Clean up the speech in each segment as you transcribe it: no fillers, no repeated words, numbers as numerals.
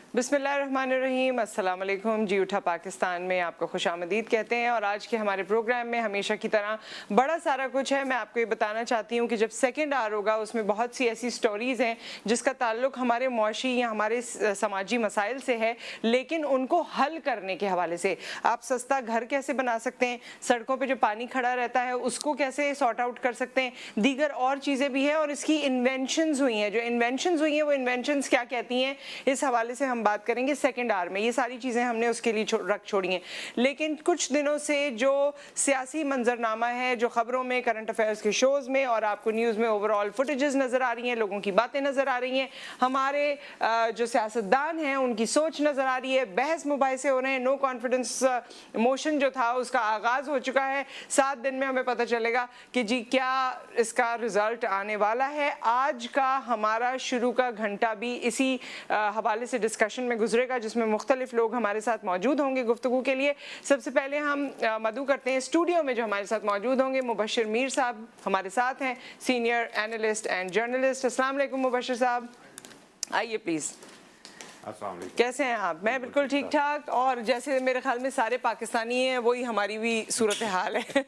बिस्मिल्लाहिर्रहमानिर्रहीम, अस्सलाम वालेकुम। जी उठा पाकिस्तान में आपको खुशामदीद कहते हैं और आज के हमारे प्रोग्राम में हमेशा की तरह बड़ा सारा कुछ है। मैं आपको ये बताना चाहती हूँ कि जब सेकंड आवर होगा उसमें बहुत सी ऐसी स्टोरीज़ हैं जिसका ताल्लुक हमारे मुआशी या हमारे समाजी मसाइल से है, लेकिन उनको हल करने के हवाले से आप सस्ता घर कैसे बना सकते हैं, सड़कों पर जो पानी खड़ा रहता है उसको कैसे सॉर्ट आउट कर सकते हैं, दीगर और चीज़ें भी हैं और इसकी इन्वेंशंस हुई हैं। जो इन्वेंशंस हुई हैं वो इन्वेंशंस क्या कहती हैं, इस हवाले से हम बात करेंगे सेकंड आवर में। ये सारी चीज़ें हमने उसके लिए रख छोड़ी हैं। लेकिन कुछ दिनों से जो सियासी मंजरनामा है, जो खबरों में, करंट अफेयर्स के शोज़ में और आपको न्यूज़ में ओवरऑल फुटेजेस नज़र आ रही हैं, लोगों की बातें नज़र आ रही हैं, हमारे जो सियासतदान हैं उनकी सोच नज़र आ रही है, बहस मुबाहिसे हो रहे हैं। नो कॉन्फिडेंस मोशन जो था उसका आगाज़ हो चुका है। 7 दिन में हमें पता चलेगा कि जी क्या इसका रिज़ल्ट आने वाला है। आज का हमारा शुरू का घंटा भी इसी हवाले से डिस्कशन में गुजरेगा, जिसमें मुख्तलिफ लोग हमारे साथ मौजूद होंगे गुफ्तगू के लिए। सबसे पहले हम मदू करते हैं स्टूडियो में जो हमारे साथ मौजूद होंगे। मुबश्शिर मीर साहब हमारे साथ हैं, सीनियर एनालिस्ट एंड जर्नलिस्ट। अस्सलाम वालेकुम मुबश्शिर साहब, आइए प्लीज़। कैसे हैं आप? मैं बिल्कुल ठीक ठाक, और जैसे मेरे ख्याल में सारे पाकिस्तानी हैं वही हमारी भी सूरत हाल है।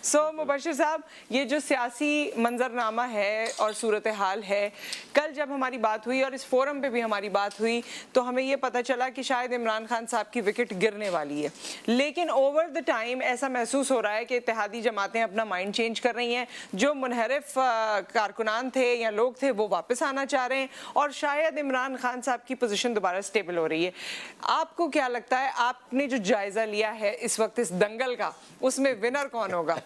सो मुबश्शिर साहब, ये जो सियासी मंजरनामा है और सूरत हाल है, कल जब हमारी बात हुई और इस फोरम पे भी हमारी बात हुई तो हमें ये पता चला कि शायद इमरान खान साहब की विकेट गिरने वाली है। लेकिन ओवर द टाइम ऐसा महसूस हो रहा है कि इत्तेहादी जमातें अपना माइंड चेंज कर रही हैं। जो मुनहरिफ कारकुनान थे या लोग थे वो वापस आना चाह रहे हैं और शायद इमरान खान साहब की पोजीशन दोबारा स्टेबल हो रही है। आपको क्या लगता है, आपने जो जायजा लिया है इस वक्त इस दंगल का, उसमें विनर कौन होगा?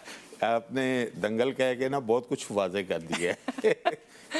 आपने दंगल कह के ना बहुत कुछ वाज़ेह कर दिया है।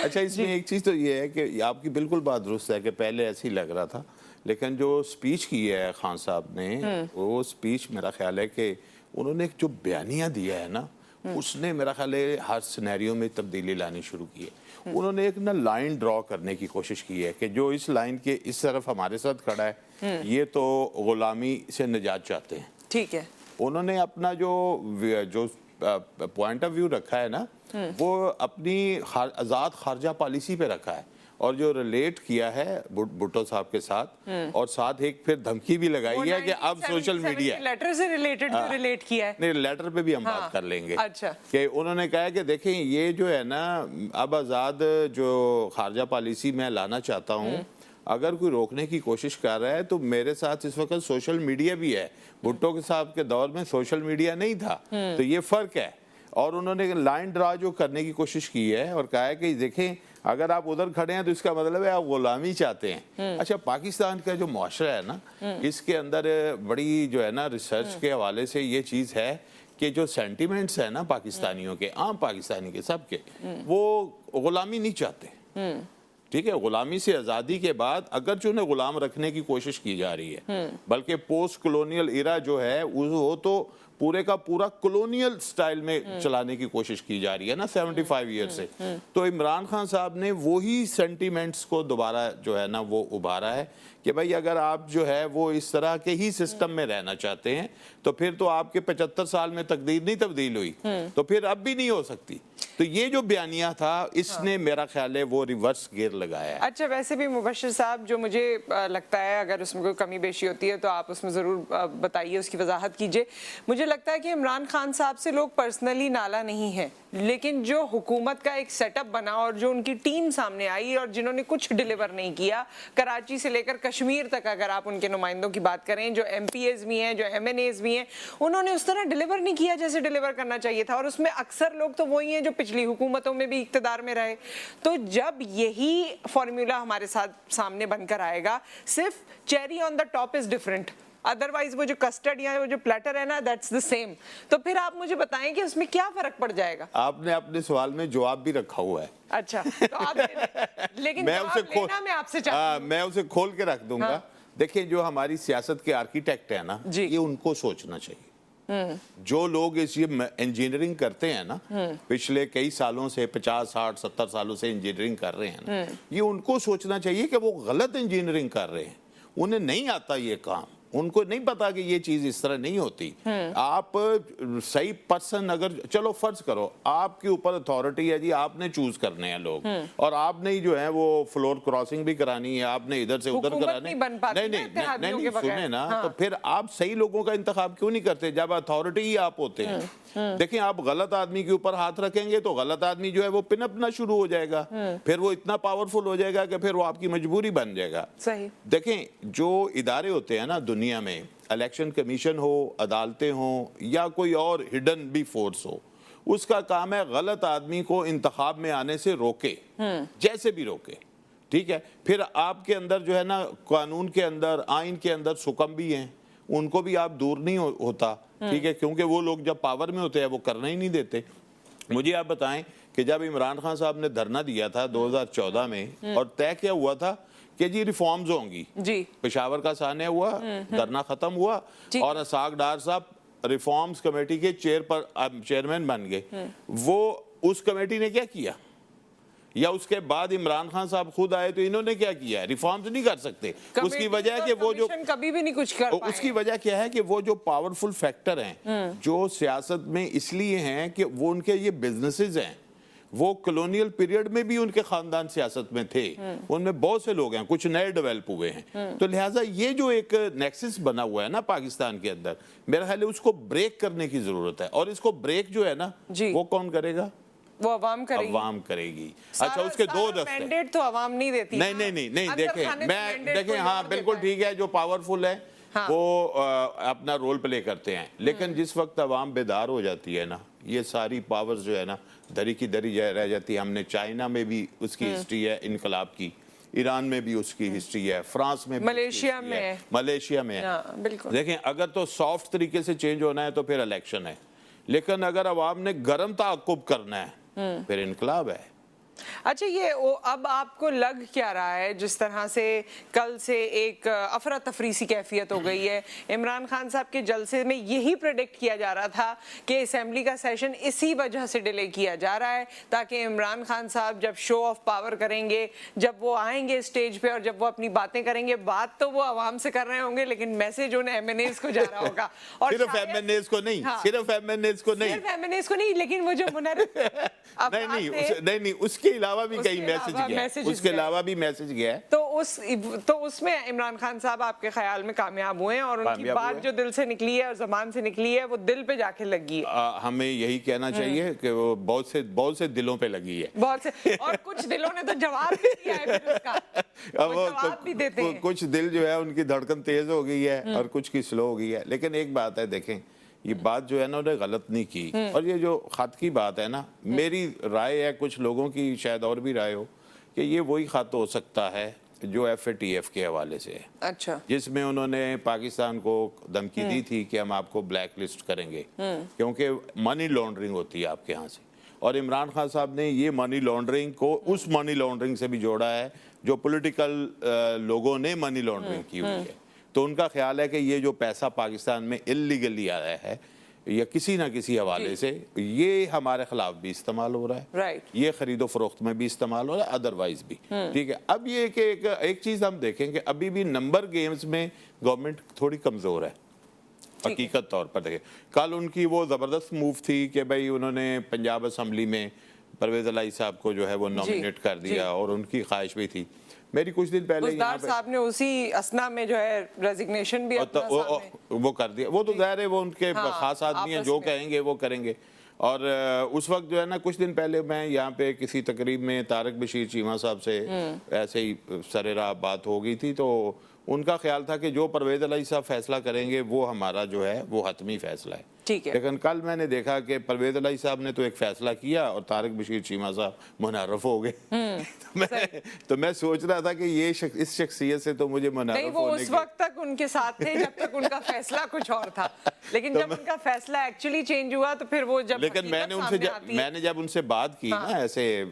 अच्छा, इसमें एक चीज़ तो ये है कि आपकी बिल्कुल बात दुरुस्त है कि पहले ऐसे ही लग रहा था, लेकिन जो स्पीच की है खान साहब ने, वो स्पीच मेरा ख्याल है कि उन्होंने जो बयानियाँ दिया है ना, उसने मेरा ख्याल है हर सिनेरियो में तब्दीली लानी शुरू की है। उन्होंने एक ना लाइन ड्रॉ करने की कोशिश की है कि जो इस लाइन के इस तरफ हमारे साथ खड़ा है ये तो गुलामी से निजात चाहते हैं। ठीक है, उन्होंने अपना जो पॉइंट ऑफ व्यू रखा है ना, वो अपनी आज़ाद खारजा पॉलिसी पे रखा है और जो रिलेट किया है भुट्टो साहब के साथ, और साथ एक फिर धमकी भी लगाई है कि अब सोशल मीडिया लेटर से रिलेट किया है। नहीं, लेटर पे भी हम बात कर लेंगे। अच्छा, कि उन्होंने कहा है कि देखें ये जो है ना, अब आज़ाद जो खारजा पॉलिसी मैं लाना चाहता हूँ, अगर कोई रोकने की कोशिश कर रहा है तो मेरे साथ इस वक्त सोशल मीडिया भी है। भुट्टो के साहब के दौर में सोशल मीडिया नहीं था, तो ये फ़र्क है। और उन्होंने लाइन ड्रा जो करने की कोशिश की है और कहा है कि देखें अगर आप उधर खड़े हैं तो इसका मतलब है आप गुलामी चाहते हैं। अच्छा, पाकिस्तान का जो मुआशरा है ना, इसके अंदर बड़ी जो है ना रिसर्च के हवाले से ये चीज़ है कि जो सेंटिमेंट्स है ना पाकिस्तानियों के, आम पाकिस्तानी के, सबके, वो गुलामी नहीं चाहते। ठीक है, गुलामी से आज़ादी के बाद अगर जो उन्हें गुलाम रखने की कोशिश की जा रही है, बल्कि पोस्ट कॉलोनियल इरा जो है वो तो पूरे का पूरा कॉलोनियल स्टाइल में चलाने की कोशिश की जा रही है ना 75 ईयर से। तो इमरान खान साहब ने वही सेंटिमेंट्स को दोबारा जो है ना वो उभारा है कि भाई अगर आप जो है वो इस तरह के ही सिस्टम में रहना चाहते हैं तो फिर तो आपके 75 साल में तकदीर नहीं तब्दील हुई, तो फिर अब भी नहीं हो सकती। तो ये जो बयानिया था इसने मेरा ख्याल है वो रिवर्स गियर लगाया है। अच्छा, वैसे भी मुबश्शिर साहब, जो मुझे लगता है अगर उसमें कोई कमी बेशी होती है तो आप उसमें ज़रूर बताइए, उसकी वजाहत कीजिए। मुझे लगता है कि इमरान खान साहब से लोग पर्सनली नाला नहीं है, लेकिन जो हुकूमत का एक सेटअप बना और जो उनकी टीम सामने आई और जिन्होंने कुछ डिलीवर नहीं किया, कराची से लेकर कश्मीर तक अगर आप उनके नुमाइंदों की बात करें, जो MPAs भी हैं, जो MNAs भी हैं, उन्होंने उस तरह डिलीवर नहीं किया जैसे डिलीवर करना चाहिए था। और उसमें अक्सर लोग तो वही हैं जो पिछली हुकूमतों में भी इख्तिदार में रहे। तो जब यही फॉर्मूला हमारे साथ सामने बनकर आएगा, सिर्फ cherry on the top is different, otherwise वो जो कस्टर्ड या वो जो प्लेटर है ना, दैट्स द सेम। तो फिर आप मुझे बताएं कि उसमें क्या फर्क पड़ जाएगा? आपने अपने सवाल में जवाब भी रखा हुआ है। अच्छा, तो आप लेकिन मैं उसे खोल के रख दूंगा। हाँ। देखिए, जो हमारी सियासत के आर्किटेक्ट है ना, ये उनको सोचना चाहिए। जो लोग इस ये इंजीनियरिंग करते हैं ना, पिछले कई सालों से 50, 60, 70 सालों से इंजीनियरिंग कर रहे हैं ना, ये उनको सोचना चाहिए कि वो गलत इंजीनियरिंग कर रहे हैं, उन्हें नहीं आता ये काम। उनको नहीं पता कि ये चीज इस तरह नहीं होती। आप सही पर्सन, अगर चलो फर्ज करो आपके ऊपर अथॉरिटी है जी, आपने चूज करने हैं लोग, और आपने ही जो है वो फ्लोर क्रॉसिंग भी करानी है, आपने इधर से उधर कराने, नहीं बन पाती नहीं ना नहीं इत्तेहादियों नहीं के नहीं, बगैर। सुने ना, हाँ। तो फिर आप सही लोगों का इंतखाब क्यों नहीं करते जब अथॉरिटी ही आप होते हैं? देखिए, आप गलत आदमी के ऊपर हाथ रखेंगे तो गलत आदमी जो है वो पिनपना शुरू हो जाएगा, फिर वो इतना पावरफुल हो जाएगा कि फिर वो आपकी मजबूरी बन जाएगा। सही। देखें, जो इदारे होते हैं ना दुनिया में, इलेक्शन कमीशन हो, अदालतें हो, या कोई और हिडन भी फोर्स हो, उसका काम है गलत आदमी को इंतखाब में आने से रोके, जैसे भी रोके। ठीक है, फिर आपके अंदर जो है ना, कानून के अंदर, आइन के अंदर सुकम भी हैं, उनको भी आप दूर नहीं होता। ठीक है, क्योंकि वो लोग जब पावर में होते हैं वो करना ही नहीं देते। मुझे आप बताएं कि जब इमरान खान साहब ने धरना दिया था 2014 में, और तय क्या हुआ था कि जी रिफॉर्म्स होंगी जी, पेशावर का सान्या हुआ, धरना खत्म हुआ, और असाक डार साहब रिफॉर्म्स कमेटी के चेयरमैन बन गए। वो उस कमेटी ने क्या किया, या उसके बाद इमरान खान साहब खुद आए तो इन्होंने क्या किया? रिफॉर्म्स नहीं कर सकते। उसकी वजह है कि वो जो कभी भी नहीं कुछ कर पाए। उसकी वजह क्या है कि वो जो पावरफुल फैक्टर हैं जो सियासत में इसलिए हैं कि वो उनके ये बिजनेसेस हैं, वो कॉलोनियल पीरियड में भी उनके खानदान सियासत में थे, उनमें बहुत से लोग हैं, कुछ नए डेवलप हुए हैं, तो लिहाजा ये जो एक नेक्सस बना हुआ है ना पाकिस्तान के अंदर, मेरा ख्याल है उसको ब्रेक करने की जरूरत है। और इसको ब्रेक जो है ना वो कौन करेगा? वो अवाम करेगी। अवाम करेगी। अच्छा, उसके दो दस्ते, मैंडेट तो अवाम नहीं देती। नहीं देखें हाँ बिल्कुल ठीक है, जो पावरफुल है वो अपना रोल प्ले करते हैं, लेकिन जिस वक्त अवाम बेदार हो जाती है ना, ये सारी पावर्स जो है ना दरी की दरी रह जाती है। हमने चाइना में भी उसकी हिस्ट्री है इनकलाब की, ईरान में भी उसकी हिस्ट्री है, फ्रांस में भी, मलेशिया में है। बिल्कुल। देखें, अगर तो सॉफ्ट तरीके से चेंज होना है तो फिर इलेक्शन है, लेकिन अगर अवाम ने गर्म ताक़ुब करना है फिर इनकलाब है। अच्छा, ये अब आपको लग क्या रहा है, जिस तरह से कल से एक अफरा तफरी सी कैफियत हो गई है, इमरान खान साहब के जलसे में यही प्रेडिक्ट किया जा रहा था कि असेंबली का सेशन इसी वजह से डिले किया जा रहा है ताकि इमरान खान साहब जब शो ऑफ पावर करेंगे, जब वो आएंगे स्टेज पे और जब वो अपनी बातें करेंगे, बात तो वो आवाम से कर रहे होंगे लेकिन मैसेज उन्हें एमएनएस को जा रहा होगा। और सिर्फ एमएनएस को नहीं, सिर्फ एमएनएस को नहीं, लेकिन वो जो नहीं, उसके अलावा भी कई मैसेज गया, उसके अलावा भी मैसेज गया है। तो उसमें इमरान खान साहब आपके ख्याल में कामयाब हुए हैं, और उनकी बात जो दिल से निकली है और जबान से निकली है वो दिल पे जाके लगी है। हमें यही कहना चाहिए कि वो बहुत से दिलों पे लगी है, बहुत से, और कुछ दिलों ने तो जवाब भी दिया है फिर उसका, वो जवाब भी देते हैं। कुछ दिल जो है उनकी धड़कन तेज हो गई है और कुछ की स्लो हो गई है। लेकिन एक बात है, देखें, ये बात जो है ना उन्होंने गलत नहीं की, और ये जो खत की बात है ना, मेरी राय है, कुछ लोगों की शायद और भी राय हो, कि ये वही खत हो सकता है जो FATF के हवाले से है। अच्छा, जिसमें उन्होंने पाकिस्तान को धमकी दी थी कि हम आपको ब्लैक लिस्ट करेंगे क्योंकि मनी लॉन्ड्रिंग होती है आपके यहाँ से, और इमरान खान साहब ने ये मनी लॉन्ड्रिंग को उस मनी लॉन्ड्रिंग से भी जोड़ा है जो पॉलिटिकल लोगों ने मनी लॉन्ड्रिंग की हुई है। तो उनका ख्याल है कि ये जो पैसा पाकिस्तान में इल्लीगली आया है या किसी ना किसी हवाले से, ये हमारे खिलाफ भी इस्तेमाल हो रहा है, ये खरीदो फरोख्त में भी इस्तेमाल हो रहा है, अदरवाइज भी। ठीक है, अब ये कि एक चीज हम देखें कि अभी भी नंबर गेम्स में गवर्नमेंट थोड़ी कमजोर है, हकीकत तौर पर देखें। कल उनकी वो जबरदस्त मूव थी कि भाई उन्होंने पंजाब असम्बली में परवेज इलाही साहब को जो है वो नॉमिनेट कर दिया, और उनकी ख्वाहिश भी थी। मेरी कुछ दिन पहले साहब ने उसी असना में जो है रेजिग्नेशन भी वो कर दिया। वो तो जाहिर है वो उनके खास आदमी हैं, जो कहेंगे वो करेंगे। और उस वक्त जो है ना, कुछ दिन पहले मैं यहाँ पे किसी तकरीब में तारक बशीर चीमा साहब से ऐसे ही सरेराह बात हो गई थी, तो उनका ख्याल था कि जो परवेज इलाही साहब फैसला करेंगे वो हमारा जो है वो हतमी फैसला है। ठीक है, लेकिन कल मैंने देखा कि परवेज इलाही साहब ने तो एक फैसला किया और तारक बशीर चीमा साहब मुनारफ हो गए। तो मैं सोच रहा था कि ये इस शख्सियत से तो मुझे मुनारफ वो उस वक्त तक उनके साथ थे जब तक उनका फैसला कुछ और था, लेकिन जब उनका फैसला एक्चुअली चेंज हुआ तो फिर वो जब, लेकिन मैंने जब उनसे बात की ना ऐसे,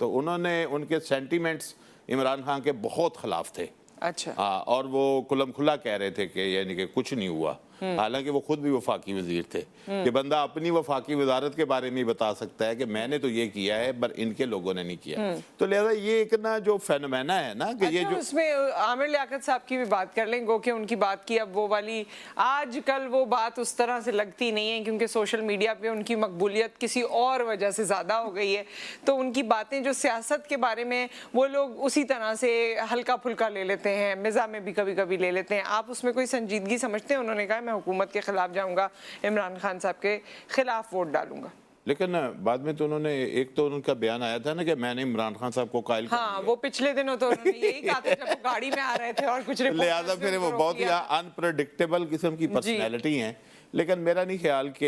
तो उन्होंने उनके सेंटीमेंट्स इमरान खान के बहुत खिलाफ थे। अच्छा, और वो खुलम खुला कह रहे थे कि यानी कि कुछ नहीं हुआ, हालांकि वो खुद भी वफाकी वजीर थे, कि बंदा अपनी वफाकी वजारत के बारे में ही बता सकता है कि मैंने तो ये किया है पर इनके लोगों ने नहीं किया। तो लिहाजा ये एक ना जो फेनोमेना है ना कि ये जो उसमें आमिर लियाकत साहब की भी बात कर लें, गो कि उनकी बात की अब वो वाली आजकल वो बात उस तरह से लगती नहीं है, क्योंकि सोशल मीडिया पे उनकी मकबूलियत किसी और वजह से ज़्यादा हो गई है। तो उनकी बातें जो सियासत के बारे में वो लोग उसी तरह से हल्का फुल्का ले लेते हैं, मिज़ा में भी कभी कभी ले लेते हैं। आप उसमें कोई संजीदगी समझते हैं? उन्होंने कहा मैं हुकूमत के खिलाफ जाऊँगा, इमरान खान साहब के खिलाफ वोट डालूंगा। लेकिन बाद में तो उन्होंने एक तो उनका बयान आया था ना कि मैंने इमरान खान साहब को कायल कर हाँ, वो पिछले दिनों तो उन्होंने यही कहा था जब वो गाड़ी में आ रहे थे और कुछ लिहाजा फिर वो बहुत ही अनप्रेडिक्टेबल किस्म की पर्सनैलिटी हैं। लेकिन मेरा नहीं ख्याल कि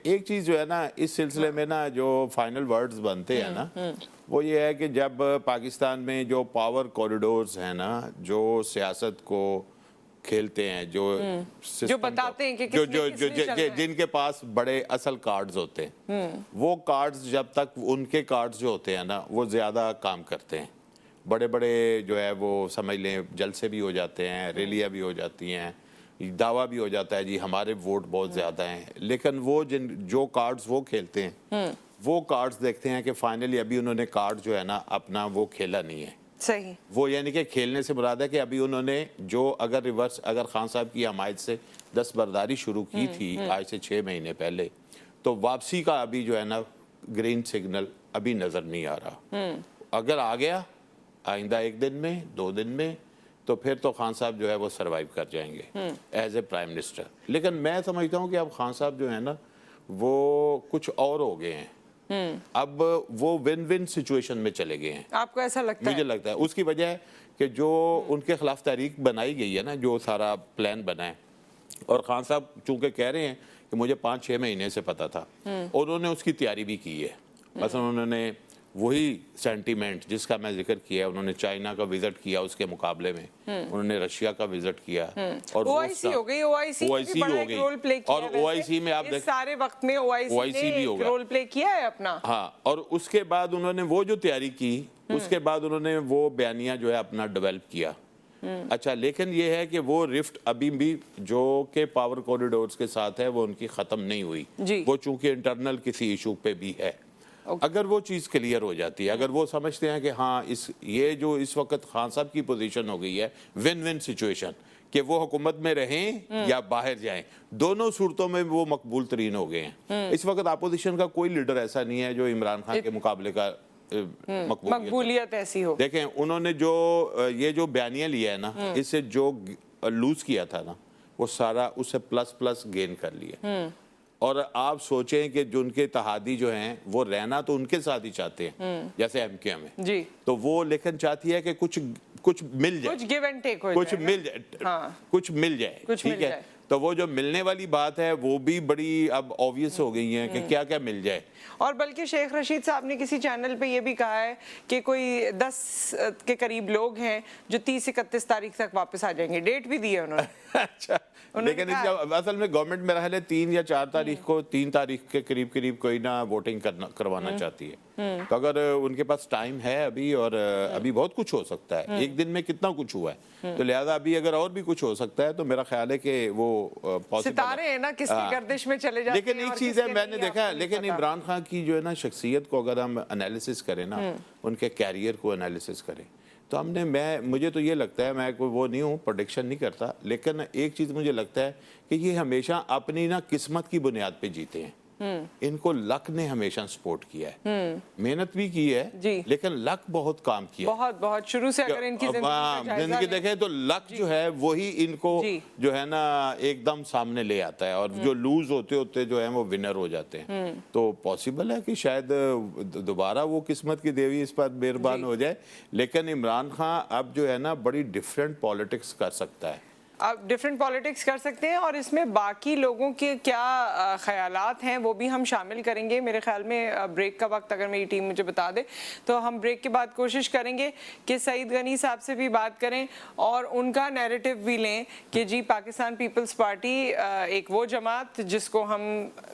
एक चीज़ जो है ना इस सिलसिले में ना जो फाइनल वर्ड्स बनते हैं ना वो ये है कि जब पाकिस्तान में जो पावर कॉरिडोर्स हैं ना जो सियासत को खेलते हैं, जो बताते हैं कि जिनके पास बड़े असल कार्ड्स होते हैं, वो कार्ड्स जब तक उनके कार्ड्स जो होते हैं ना वो ज़्यादा काम करते हैं, बड़े बड़े जो है वो समझ लें जलसे भी हो जाते हैं, रैलियाँ भी हो जाती हैं, दावा भी हो जाता है जी हमारे वोट बहुत ज़्यादा हैं। लेकिन वो जो कार्ड्स वो खेलते हैं वो कार्ड्स देखते हैं कि फाइनली अभी उन्होंने कार्ड जो है ना अपना वो खेला नहीं है सही। वो यानी कि खेलने से मुराद है कि अभी उन्होंने जो अगर रिवर्स अगर खान साहब की हमायत से दस्तबरदारी शुरू की थी आज से 6 महीने पहले, तो वापसी का अभी जो है ना ग्रीन सिग्नल अभी नज़र नहीं आ रहा। अगर आ गया आइंदा 1 दिन में 2 दिन में तो फिर तो खान साहब जो है वो सरवाइव कर जाएंगे एज ए प्राइम मिनिस्टर। लेकिन मैं समझता हूँ कि अब खान साहब जो है ना वो कुछ और हो गए हैं, अब वो विन विन सिचुएशन में चले गए हैं। आपको ऐसा लगता है? मुझे लगता है उसकी वजह है कि जो उनके खिलाफ तारीख बनाई गई है ना, जो सारा प्लान बना है, और खान साहब चूंकि कह रहे हैं कि मुझे 5-6 महीने से पता था, और उन्होंने उसकी तैयारी भी की है। मसलन उन्होंने वही सेंटीमेंट जिसका मैं जिक्र किया, उन्होंने चाइना का विजिट किया, उसके मुकाबले में उन्होंने रशिया का विजिट किया, और ओआईसी हो गई, ओआईसी हो गई, रोल प्ले किया, और ओआईसी में आप इस सारे वक्त में ओआईसी भी होगा, रोल प्ले किया है अपना। हाँ, और उसके बाद उन्होंने वो जो तैयारी की उसके बाद उन्होंने वो बयानिया जो है अपना डेवलप किया। अच्छा, लेकिन ये है कि वो रिफ्ट अभी भी जो के पावर कॉरिडोर्स के साथ है वो उनकी खत्म नहीं हुई, वो चूंकि इंटरनल किसी इशू पे भी है। अगर वो चीज़ क्लियर हो जाती है, अगर वो समझते हैं कि हाँ ये जो इस वक्त खान साहब की पोजीशन हो गई है विन विन सिचुएशन कि वो हुकूमत में रहें या बाहर जाएं, दोनों सूरतों में वो मकबूल तरीन हो गए हैं। इस वक्त अपोजिशन का कोई लीडर ऐसा नहीं है जो इमरान खान के मुकाबले का मकबूलियत ऐसी हो। देखें उन्होंने जो ये जो बयानिया लिया है ना, इससे जो लूज किया था ना वो सारा उससे प्लस गेन कर लिया। और आप सोचें कि जो उनके इत्तेहादी जो हैं वो रहना तो उनके साथ ही चाहते हैं, जैसे एमक्यूएम है जी, तो वो लेकिन चाहती है कि कुछ मिल जाए, कुछ गिव एंड टेक हो कुछ मिल जाए, कुछ मिल जाए, ठीक है। तो वो जो मिलने वाली बात है वो भी बड़ी अब ऑब्वियस हो गई है कि क्या क्या मिल जाए। और बल्कि शेख रशीद साहब ने किसी चैनल पे ये भी कहा है कि कोई 10 के करीब लोग हैं जो 30-31 तारीख तक वापस आ जाएंगे, डेट भी दी है उन्होंने। अच्छा, लेकिन असल में गवर्नमेंट मेरा ख्याल है 3 या 4 तारीख को 3 तारीख के करीब कोई ना वोटिंग करवाना चाहती है। तो अगर उनके पास टाइम है अभी, और अभी बहुत कुछ हो सकता है, एक दिन में कितना कुछ हुआ है, तो लिहाजा अभी अगर और भी कुछ हो सकता है तो मेरा ख्याल है कि वो सितारे हैं ना किसकी गर्दिश में चले जाते हैं। लेकिन एक चीज है मैंने देखा, लेकिन इमरान खान की जो है ना शख्सियत को अगर हम एनालिसिस करें ना, उनके कैरियर को एनालिसिस करें, तो मुझे तो ये लगता है, मैं कोई वो नहीं हूँ, प्रोडिक्शन नहीं करता, लेकिन एक चीज़ मुझे लगता है कि ये हमेशा अपनी ना किस्मत की बुनियाद पे जीते हैं। इनको लक ने हमेशा सपोर्ट किया है, मेहनत भी की है, लेकिन लक बहुत काम किया, बहुत शुरू से। अगर इनकी जिंदगी देखें तो लक जो है वही इनको जो है ना एकदम सामने ले आता है, और जो लूज होते होते जो है वो विनर हो जाते हैं। तो पॉसिबल है कि शायद दोबारा वो किस्मत की देवी इस पर मेहरबान हो जाए, लेकिन इमरान खान अब जो है ना बड़ी डिफरेंट पॉलिटिक्स कर सकता है। आप डिफरेंट पॉलिटिक्स कर सकते हैं, और इसमें बाकी लोगों के क्या ख्यालात हैं वो भी हम शामिल करेंगे। मेरे ख्याल में ब्रेक का वक्त अगर मेरी टीम मुझे बता दे तो हम ब्रेक के बाद कोशिश करेंगे कि सईद गनी साहब से भी बात करें और उनका नैरेटिव भी लें कि जी पाकिस्तान पीपल्स पार्टी एक वो जमात जिसको हम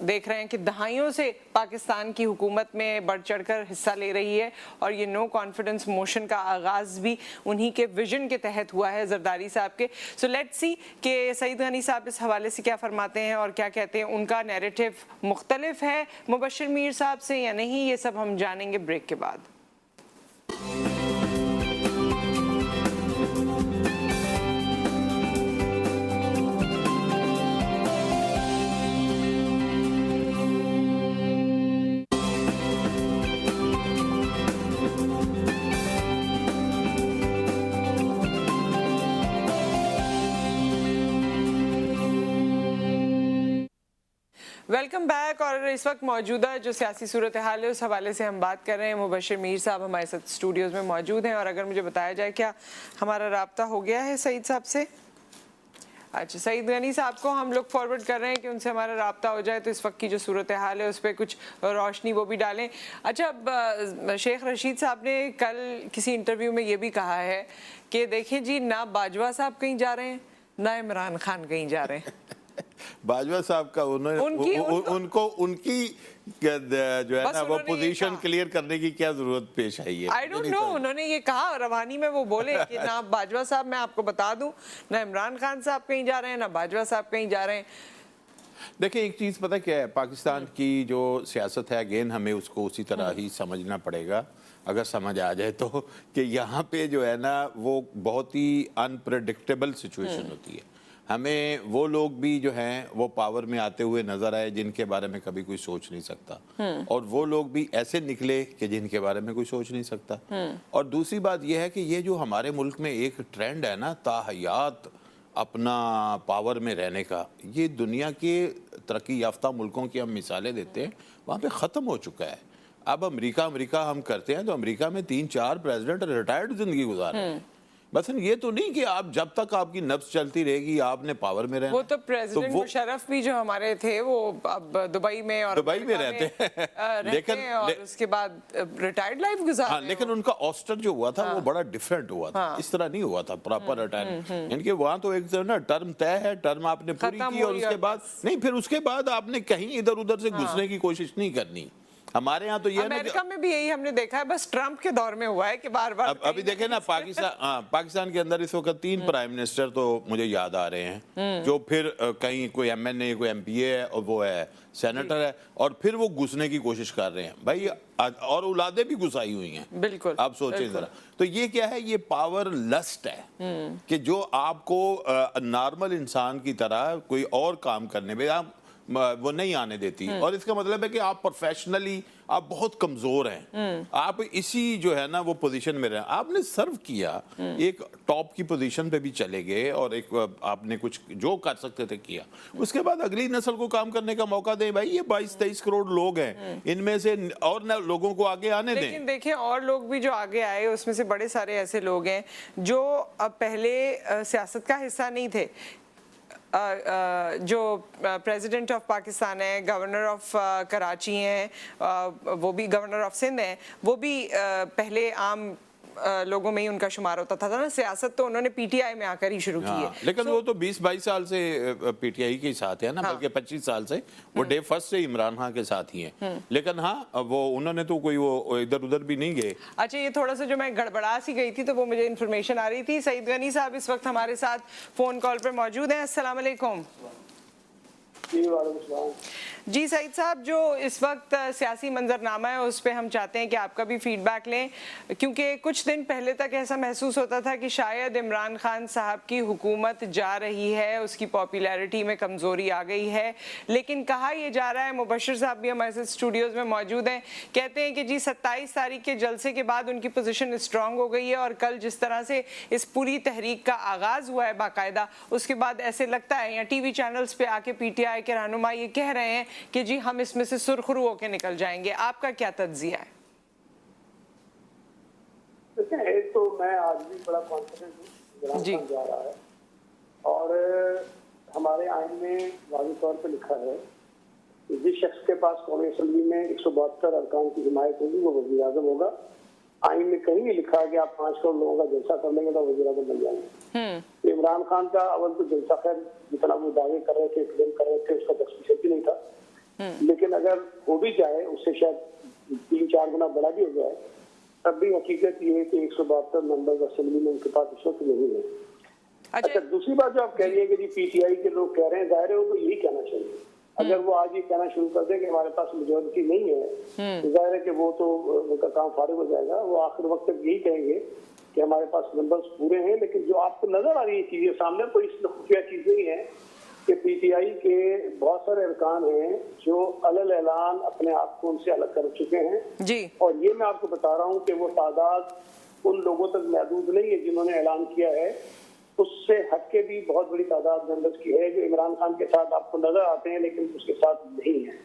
देख रहे हैं कि दहाइयों से पाकिस्तान की हुकूमत में बढ़ चढ़ कर हिस्सा ले रही है, और ये नो कॉन्फिडेंस मोशन का आगाज़ भी उन्हीं के विजन के तहत हुआ है, जरदारी साहब के। सो लेट्स लेट्स सी कि सईद गनी साहब इस हवाले से क्या फरमाते हैं और क्या कहते हैं, उनका नैरेटिव मुख्तलिफ है मुबश्शिर मीर साहब से या नहीं, ये सब हम जानेंगे ब्रेक के बाद। Welcome back. और इस वक्त मौजूदा जो सियासी सूरत हाल है उस हवाले से हम बात कर रहे हैं। मुबश्शिर मीर साहब हमारे साथ स्टूडियोज़ में मौजूद हैं और अगर मुझे बताया जाए क्या हमारा राब्ता हो गया है सईद साहब से? अच्छा, सईद गनी साहब को हम लोग फॉरवर्ड कर रहे हैं कि उनसे हमारा राब्ता हो जाए तो इस वक्त की जो सूरत हाल है उस पर कुछ रोशनी वो भी डालें। अच्छा, शेख रशीद साहब ने कल किसी इंटरव्यू में ये भी कहा है कि देखिए जी, ना बाजवा साहब कहीं जा रहे हैं ना इमरान खान कहीं जा रहे हैं। बाजवा साहब का उनकी जो है ना वो पोजीशन क्लियर करने की क्या जरूरत पेश आई है? आई डोंट नो, उन्होंने ये कहा रवानी में, वो बोले कि ना बाजवा साहब, मैं आपको बता दूं, ना इमरान खान साहब कहीं जा रहे हैं ना बाजवा साहब कहीं जा रहे हैं। देखिए, एक चीज़ पता क्या है, पाकिस्तान की जो सियासत है, अगेन हमें उसको उसी तरह ही समझना पड़ेगा, अगर समझ आ जाए तो, कि यहाँ पे जो है ना वो बहुत ही अनप्रेडिक्टेबल सिचुएशन होती है। हमें वो लोग भी जो हैं वो पावर में आते हुए नजर आए जिनके बारे में कभी कोई सोच नहीं सकता, और वो लोग भी ऐसे निकले कि जिनके बारे में कोई सोच नहीं सकता। और दूसरी बात यह है कि ये जो हमारे मुल्क में एक ट्रेंड है ना ताहयात अपना पावर में रहने का, ये दुनिया के तरक्की याफ्ता मुल्कों की हम मिसालें देते हैं, वहाँ पे ख़त्म हो चुका है। अब अमेरिका हम करते हैं तो अमेरिका में 3-4 प्रेसिडेंट रिटायर्ड जिंदगी गुजार रहे हैं। बस ये तो नहीं कि आप जब तक आपकी नब्ज चलती रहेगी आपने पावर में रहना। वो तो प्रेसिडेंट मुशर्रफ भी जो हमारे थे वो अब दुबई में रहते हैं लेकिन और उसके बाद रिटायर्ड लाइफ गुजार रहे हैं। लेकिन उनका ऑस्टर जो हुआ था वो बड़ा डिफरेंट हुआ था, इस तरह नहीं हुआ था प्रॉपर रिटायरमेंट। इनके वहाँ तो एक ना टर्म तय है, टर्म आपने पूरी की और उसके बाद नहीं, फिर उसके बाद आपने कहीं इधर उधर से घुसने की कोशिश नहीं करनी। हमारे यहाँ तो ये अमेरिका में भी यही हमने देखा है, बस ट्रम्प के दौर में हुआ है कि बार बार अभी देखें ना पाकिस्तान के अंदर इस वक्त 3 प्राइम मिनिस्टर तो मुझे याद आ रहे हैं, जो फिर कहीं कोई MNA कोई MPA है और वो है सेनेटर है, और फिर वो घुसने की कोशिश कर रहे हैं भाई, और औलादे भी घुसाई हुई हैं। बिल्कुल, आप सोचें जरा, तो ये क्या है, ये पावर लस्ट है कि जो आपको नॉर्मल इंसान की तरह कोई और काम करने में आप वो नहीं आने देती। और इसका मतलब है कि आप प्रोफेशनली आप बहुत कमजोर हैं, आप इसी जो है ना वो पोजीशन में रहे, आपने सर्व किया, एक टॉप की पोजीशन पे भी चले गए और एक आपने कुछ जो कर सकते थे किया, उसके बाद अगली नस्ल को काम करने का मौका दें। भाई ये 22-23 करोड़ लोग हैं, इनमें से और न लोगों को आगे आने दें। लेकिन देखें, और लोग भी जो आगे आए उसमें से बड़े सारे ऐसे लोग हैं जो अब पहले सियासत का हिस्सा नहीं थे। जो प्रेसिडेंट ऑफ पाकिस्तान है, गवर्नर ऑफ कराची हैं, वो भी गवर्नर ऑफ सिंध हैं, वो भी पहले आम लोगों में ही उनका शुमार होता था ना। सियासत तो उन्होंने PTI में आकर ही शुरू की है। लेकिन वो तो 20-22 साल से PTI के साथ है ना, बल्कि 25 साल से वो डे फर्स्ट से इमरान खान के साथ ही हैं। लेकिन हाँ, वो उन्होंने तो कोई वो इधर उधर भी नहीं गए। अच्छा, ये थोड़ा सा जो मैं गड़बड़ा सी गई थी तो वो मुझे इन्फॉर्मेशन आ रही थी। सईद गनी साहब इस वक्त हमारे साथ फोन कॉल पर मौजूद हैं। अस्सलाम वालेकुम। जी सईद साहब, जो इस वक्त सियासी मंजरनामा है उस पर हम चाहते हैं कि आपका भी फीडबैक लें, क्योंकि कुछ दिन पहले तक ऐसा महसूस होता था कि शायद इमरान खान साहब की हुकूमत जा रही है, उसकी पॉपुलैरिटी में कमज़ोरी आ गई है, लेकिन कहा यह जा रहा है, मुबश्शिर साहब भी हमारे साथ स्टूडियोज़ में मौजूद हैं, कहते हैं कि जी 27 तारीख के जलसे के बाद उनकी पोजीशन स्ट्रांग हो गई है, और कल जिस तरह से इस पूरी तहरीक का आगाज़ हुआ है बाकायदा, उसके बाद ऐसे लगता है, या TV चैनल्स पे आके PTI के रहनुमा ये कह रहे हैं कि जी हम इसमें से सुरखरू होकर निकल जाएंगे। आपका क्या तज्जिया है? एक तो मैं आज भी बड़ा कॉन्फिडेंट हूँ जी जा रहा है, और हमारे आइन में वाज़ेह तौर पर लिखा है कि जिस शख्स के पास कौमी असम्बली में 172 अरकान की हिमायत होगी वो वज़ीर आज़म होगा। आइन में कहीं नहीं लिखा है कि आप 5 करोड़ लोगों का जलसा कर लेंगे तो वज़ीर आज़म बन जाएंगे। इमरान खान का अवल तो जलसा, खैर जितना वो दावे कर रहे थे, क्लेम कर रहे थे, उसका 10% भी नहीं था, लेकिन अगर हो भी जाए उससे शायद 3-4 गुना बड़ा भी हो जाए, तब भी हकीकत ये है कि 172 मेंबर्स असेंबली में उनके पास इस वक्त नहीं है। अच्छा, दूसरी बात जो आप कह रही है कि जी पीटीआई के लोग कह रहे हैं, जाहिर है वो तो यही कहना चाहिए। अगर वो आज ये कहना शुरू कर दे कि हमारे पास मेजोरिटी नहीं है, तो जाहिर है कि वो तो उनका काम फारिग हो जाएगा। वो आखिर वक्त तक यही कहेंगे कि हमारे पास नंबर्स पूरे हैं। लेकिन जो आपको नजर आ रही है चीजें सामने, कोई खुफिया चीज नहीं है कि पीटीआई के बहुत सारे अरकान हैं जो अलग ऐलान अपने आप को उनसे अलग कर चुके हैं जी। और ये मैं आपको बता रहा हूँ कि वो तादाद उन लोगों तक महदूद नहीं है जिन्होंने ऐलान किया है, उससे हटके भी बहुत बड़ी तादाद मेंबर्स की है जो इमरान खान के साथ आपको नजर आते हैं लेकिन उसके साथ नहीं है।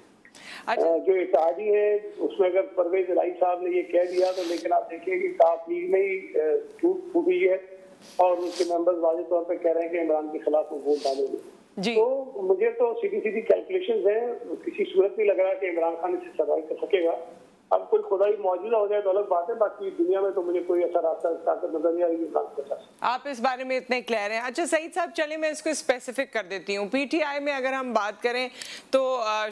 जो इत्तेहादी है उसमें अगर परवेज इलाही साहब ने ये कह दिया तो, लेकिन आप देखिए कि काफ लीग में ही टूट फूटी है और उसके मेंबर्स वाजे तौर पर कह रहे हैं कि इमरान के खिलाफ वो वोट डालेंगे। तो मुझे तो सीधी सीधी कैलकुलेशंस हैं, किसी सूरत नहीं लग रहा कि इमरान खान इसे सर्वाइव कर सकेगा। अब कोई खुदाई मौजूदा हो जाए तो अलग बात है, बाकी दुनिया में तो मुझे कोई ऐसा रास्ता ताकत नजर नहीं आ रही। आप इस बारे में इतने क्लियर हैं। अच्छा सईद साहब, चलिए मैं इसको स्पेसिफिक कर देती हूँ। पीटीआई में अगर हम बात करें तो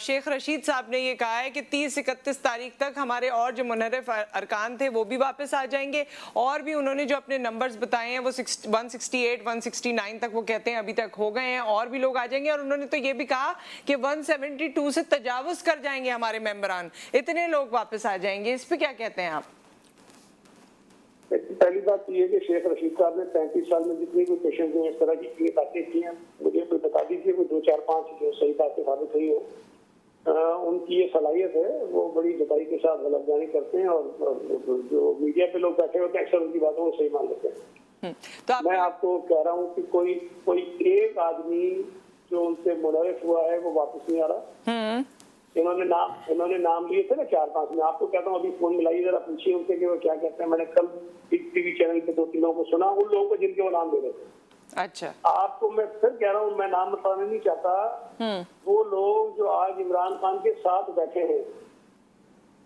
शेख रशीद साहब ने ये कहा है कि 30-31 तारीख तक हमारे और जो मुनहरिफ अरकान थे वो भी वापस आ जाएंगे, और भी उन्होंने जो अपने नंबर्स बताए हैं वो 168, 169 तक वो कहते हैं अभी तक हो गए हैं, और भी लोग आ जाएंगे। और उन्होंने तो ये भी कहा कि 172 से तजावुज कर जाएंगे हमारे मेंबरान, इतने लोग वापस आ जाएंगे। इस पे क्या कहते हैं आप? पहली बात तो ये कि शेख रशीद साहब ने 35 साल में जितनी भी पेशेंट हुए इस तरह की बातें की हैं, मुझे कोई बता दीजिए कोई 2-4-5 जो सही बातें साबित हुई हो। उनकी ये सलाहियत है, वो बड़ी जताई के साथ गलतजानी करते हैं और जो मीडिया पे लोग बैठे होते हैं अक्सर उनकी बातों को सही मान लेते हैं। तो मैं आपको कह रहा हूँ कि कोई एक आदमी जो उनसे मुनहरिफ हुआ है वो वापस नहीं आ रहा। इन्होंने नाम लिए थे ना 4-5, मैं आपको कहता हूँ अभी फोन मिलाइए जरा, पूछिए उनसे कि वो क्या कहते हैं। मैंने कल टीवी चैनल पे 2-3 लोगों को सुना, उन लोगों को जिनके वो नाम दे रहे थे। अच्छा, आपको मैं फिर कह रहा हूँ, मैं नाम बताना नहीं चाहता, वो लोग जो आज इमरान खान के साथ बैठे हैं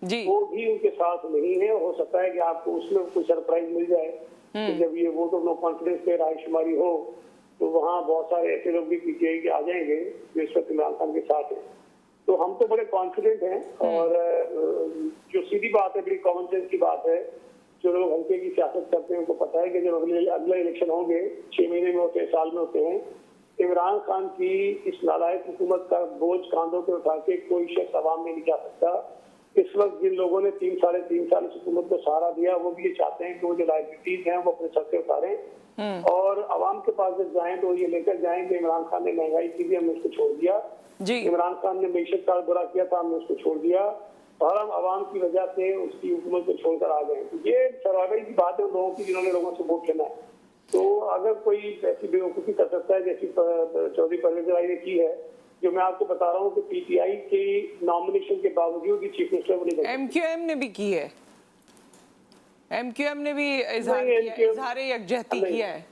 जी, वो भी उनके साथ नहीं है। हो सकता है कि आपको उसमें कोई सरप्राइज मिल जाए कि जब ये वोट ऑफ नो कॉन्फिडेंस पे रायशुमारी हो तो वहाँ बहुत सारे ऐसे लोग भी पीटीआई के आ जाएंगे जो इस वक्त इमरान खान के साथ है। तो हम तो बड़े कॉन्फिडेंट हैं और जो सीधी बात है, बड़ी कॉमन सेंस की बात है, जो लोग हल्के की सियासत करते हैं उनको पता है कि जब अगले इलेक्शन होंगे 6 महीने में होते हैं, साल में होते हैं, इमरान खान की इस नालायक हुकूमत का बोझ कांधों पे उठा के कोई शख्स अवाम में नहीं जा सकता। इस वक्त जिन लोगों ने 3-3.5 साल इस हुकूमत को सहारा दिया वो भी ये चाहते हैं कि वो जो लाइबिलिटीज हैं वो अपने सर से उतारें और अवाम के पास जब जाएं तो ये लेकर जाएं कि इमरान खान ने महंगाई की थी, हमने उसको छोड़ दिया। इमरान खान ने मैशत का बुरा किया था, हमने उसको छोड़ दिया और हम अवाम की वजह से उसकी हुकूमत को छोड़कर आ गए। तो ये सर्वाइवल की बात है उन लोगों की जिन्होंने लोगों से वोट लेना है। तो अगर कोई ऐसी बेवकूफ़ी कर सकता है जैसी चौधरी परवेज इलाही ने की है, जो मैं आपको बता रहा हूँ कि पीटीआई की नॉमिनेशन के बावजूद ही चीफ मिनिस्टर वो नहीं, एमक्यूएम ने भी की है, एमक्यूएम ने भी इजहार यकजहती किया है।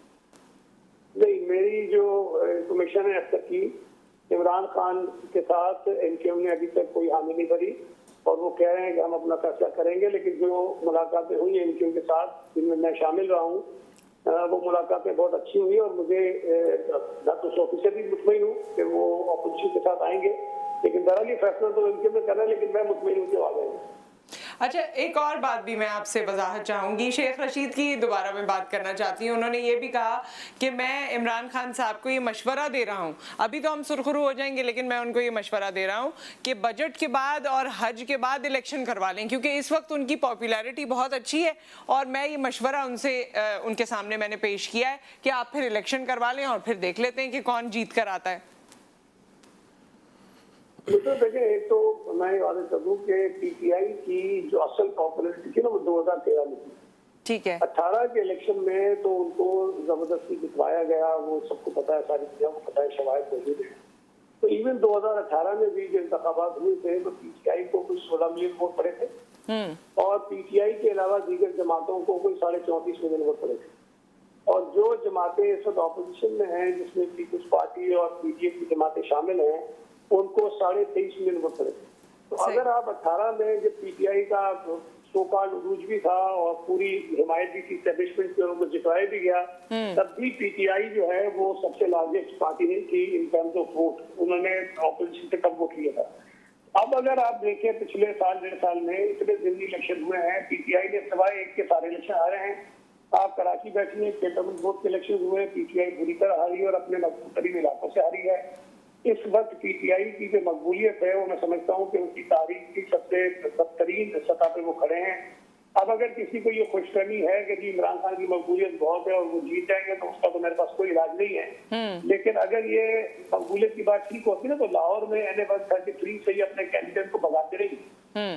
नहीं, मेरी जो इंफॉर्मेशन है अब तक की, इमरान खान के साथ एमक्यूएम ने अभी तक कोई हामी नहीं भरी और वो कह रहे हैं कि हम अपना फैसला करेंगे। लेकिन जो मुलाकातें हुई हैं एमक्यूएम के साथ जिनमें मैं शामिल रहा हूँ, वो मुलाकातें बहुत अच्छी हुई और मुझे डॉक्टर सोफी से भी मुतमईन हूँ कि वो अपोजिशन के साथ आएंगे। लेकिन बहरहाल ये फैसला तो एमक्यूएम में करना है, लेकिन मैं मुतमईन हूँ कि आ जाएंगे। अच्छा, एक और बात भी मैं आपसे वजाहत चाहूंगी। शेख रशीद की दोबारा मैं बात करना चाहती हूँ। उन्होंने ये भी कहा कि मैं इमरान खान साहब को ये मशवरा दे रहा हूँ, अभी तो हम सुरखरू हो जाएंगे लेकिन मैं उनको ये मशवरा दे रहा हूँ कि बजट के बाद और हज के बाद इलेक्शन करवा लें, क्योंकि इस वक्त उनकी पॉपुलैरिटी बहुत अच्छी है और मैं ये मशवरा उनके सामने मैंने पेश किया है कि आप फिर इलेक्शन करवा लें और फिर देख लेते हैं कि कौन जीत कर आता है। तो देखिए, एक तो मैं ये वादा कर दूं कि पीटीआई की जो असल पॉपुलरिटी थी ना वो 2013 में थी। ठीक है, 18 के इलेक्शन में तो उनको जबरदस्ती जितवाया गया, वो सबको पता है, सारी दुनिया को पता है, शवाहिद मौजूद है। तो इवन 2018 में भी जो इंतखाबात हुए थे तो पीटीआई को कुछ 16 मिलियन वोट पड़े थे और पीटीआई के अलावा दीगर जमातों को कोई 34.5 मिलियन वोट पड़े थे। और जो जमातें इस वक्त ऑपोजिशन में हैं जिसमें पीपल्स पार्टी और पीडीएफ की जमातें शामिल हैं, उनको 23.5 मिलियन वोट पड़े थे। तो अगर आप 18 में जब पीटीआई का सो कॉल्ड उरूज भी था और पूरी हिमायत भी थी एस्टेब्लिशमेंट की और उनको जितवाया भी गया, तब भी पीटीआई जो है वो सबसे लार्जेस्ट पार्टी नहीं थी इन टर्म्स ऑफ वोट। उन्होंने ऑपोजिशन से कब वोट लिया था। अब अगर आप देखें पिछले साल 1.5 साल में इतने जितने इलेक्शन हुए हैं, पीटीआई ने सवाए एक के सारे इलेक्शन आ रहे हैं आप कराची बैठिए, कैंटोनमेंट बोर्ड के इलेक्शन हुए, पीटीआई बुरी तरह हारी और अपने मजबूत तरीन इलाकों से हारी है। इस वक्त पीटीआई की जो मकबूलियत है वो मैं समझता हूँ कि उनकी तारीख की सबसे बदतरीन सतह पे वो खड़े हैं। अब अगर किसी को ये खुशफहमी है कि जी इमरान खान की मकबूलियत बहुत है और वो जीत जाएंगे तो उसका तो मेरे पास कोई इलाज नहीं है। लेकिन अगर ये मकबूलियत की बात ठीक होती ना तो लाहौर में NA-133 से ही अपने कैंडिडेट को भगाते रही।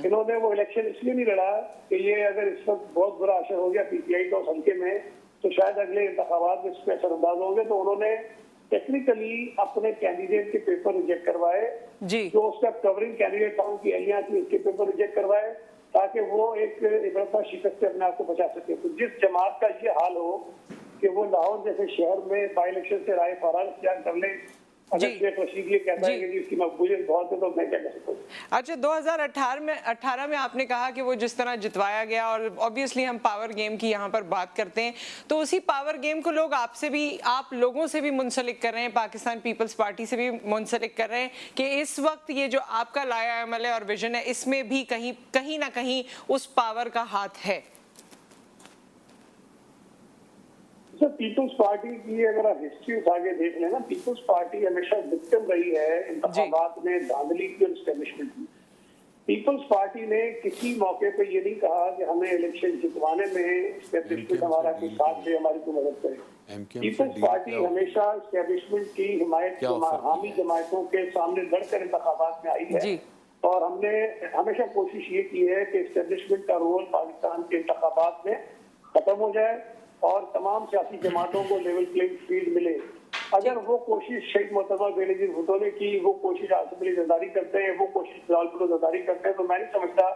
इन्होंने वो इलेक्शन इसलिए नहीं लड़ा कि ये अगर इस वक्त बहुत बुरा असर हो गया पीटीआई को हल्के में तो शायद अगले इंतखाबात में इसमें असरअंदाज होंगे। तो उन्होंने टेक्निकली अपने कैंडिडेट के पेपर रिजेक्ट करवाए, जो उसका कवरिंग कैंडिडेट था उनकी एहलियां थी उसके पेपर रिजेक्ट करवाए ताकि वो एक बड़ा शिकस्त से अपने आप को बचा सके। तो जिस जमात का ये हाल हो कि वो लाहौर जैसे शहर में बाई इलेक्शन से राय फरार इख्तियार कर ले, अगर शेख रशीद ये कहता है कि इसकी मकबूलियत बहुत है तो मैं क्या कह सकता हूँ। अच्छा, 2018 में आपने कहा कि वो जिस तरह जितवाया गया और ऑब्वियसली हम पावर गेम की यहाँ पर बात करते हैं तो उसी पावर गेम को लोग आपसे भी, आप लोगों से भी मुंसलिक कर रहे हैं, पाकिस्तान पीपल्स पार्टी से भी मुंसलिक कर रहे हैं कि इस वक्त ये जो आपका लाया अमल है और विजन है इसमें भी कहीं ना कहीं उस पावर का हाथ है। पीपल्स पार्टी की अगर आप हिस्ट्री उठा के देख लें ना, पीपल्स पार्टी हमेशा विक्टिम रही है इंतखाबात में धांधली की और एस्टेब्लिशमेंट की। पीपल्स पार्टी ने किसी मौके पे ये नहीं कहा कि हमें इलेक्शन जितवाने में एस्टेब्लिशमेंट हमारा कोई साथ दे, हमारी कोई मदद करे। पीपल्स पार्टी हमेशा एस्टेब्लिशमेंट की हिमायत के हामी जमायतों के सामने लड़कर इंतखाबात में आई है और हमने हमेशा कोशिश ये की है कि एस्टेब्लिशमेंट का रोल पाकिस्तान के इंतखाबात में खत्म हो जाए और तमाम सियासी जमातों को लेवल प्लेइंग फील्ड मिले। अगर वो कोशिश शहीद मोहतरमा बेनजीर भुट्टो ने की, वो कोशिश आसिफ अली जरदारी करते हैं, वो कोशिश बिलावल भुट्टो जरदारी करते हैं, तो मैं नहीं समझता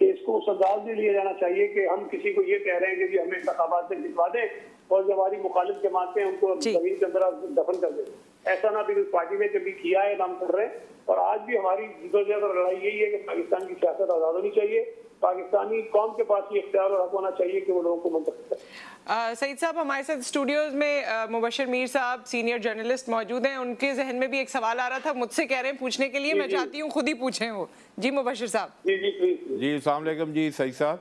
कि इसको उस अंदाज में लिया जाना चाहिए कि हम किसी को ये कह रहे हैं कि हमें इंतखाबात से जितवा दें और जो हमारी मुखालिफ जमातें हैं उनको जमीन के अंदर दफन कर दें। ऐसा ना पीपल्स पार्टी ने कभी किया है, नाम कर रहे हैं। और आज भी हमारी जदोजहद और लड़ाई यही है कि पाकिस्तान की सियासत आजाद होनी चाहिए, पाकिस्तानी कौम के पास ये इख्तियार और हक होना चाहिए कि वो लोगों को मुंतखब करें। सईद साहब, हमारे साथ स्टूडियोज में मुबशर मीर साहब सीनियर जर्नलिस्ट मौजूद हैं, उनके जहन में भी एक सवाल आ रहा था, मुझसे कह रहे हैं पूछने के लिए, मैं चाहती हूँ खुद ही पूछें वो। जी मुबशर साहब। जी प्लीज। जी अस्सलाम वालेकुम जी सईद साहब।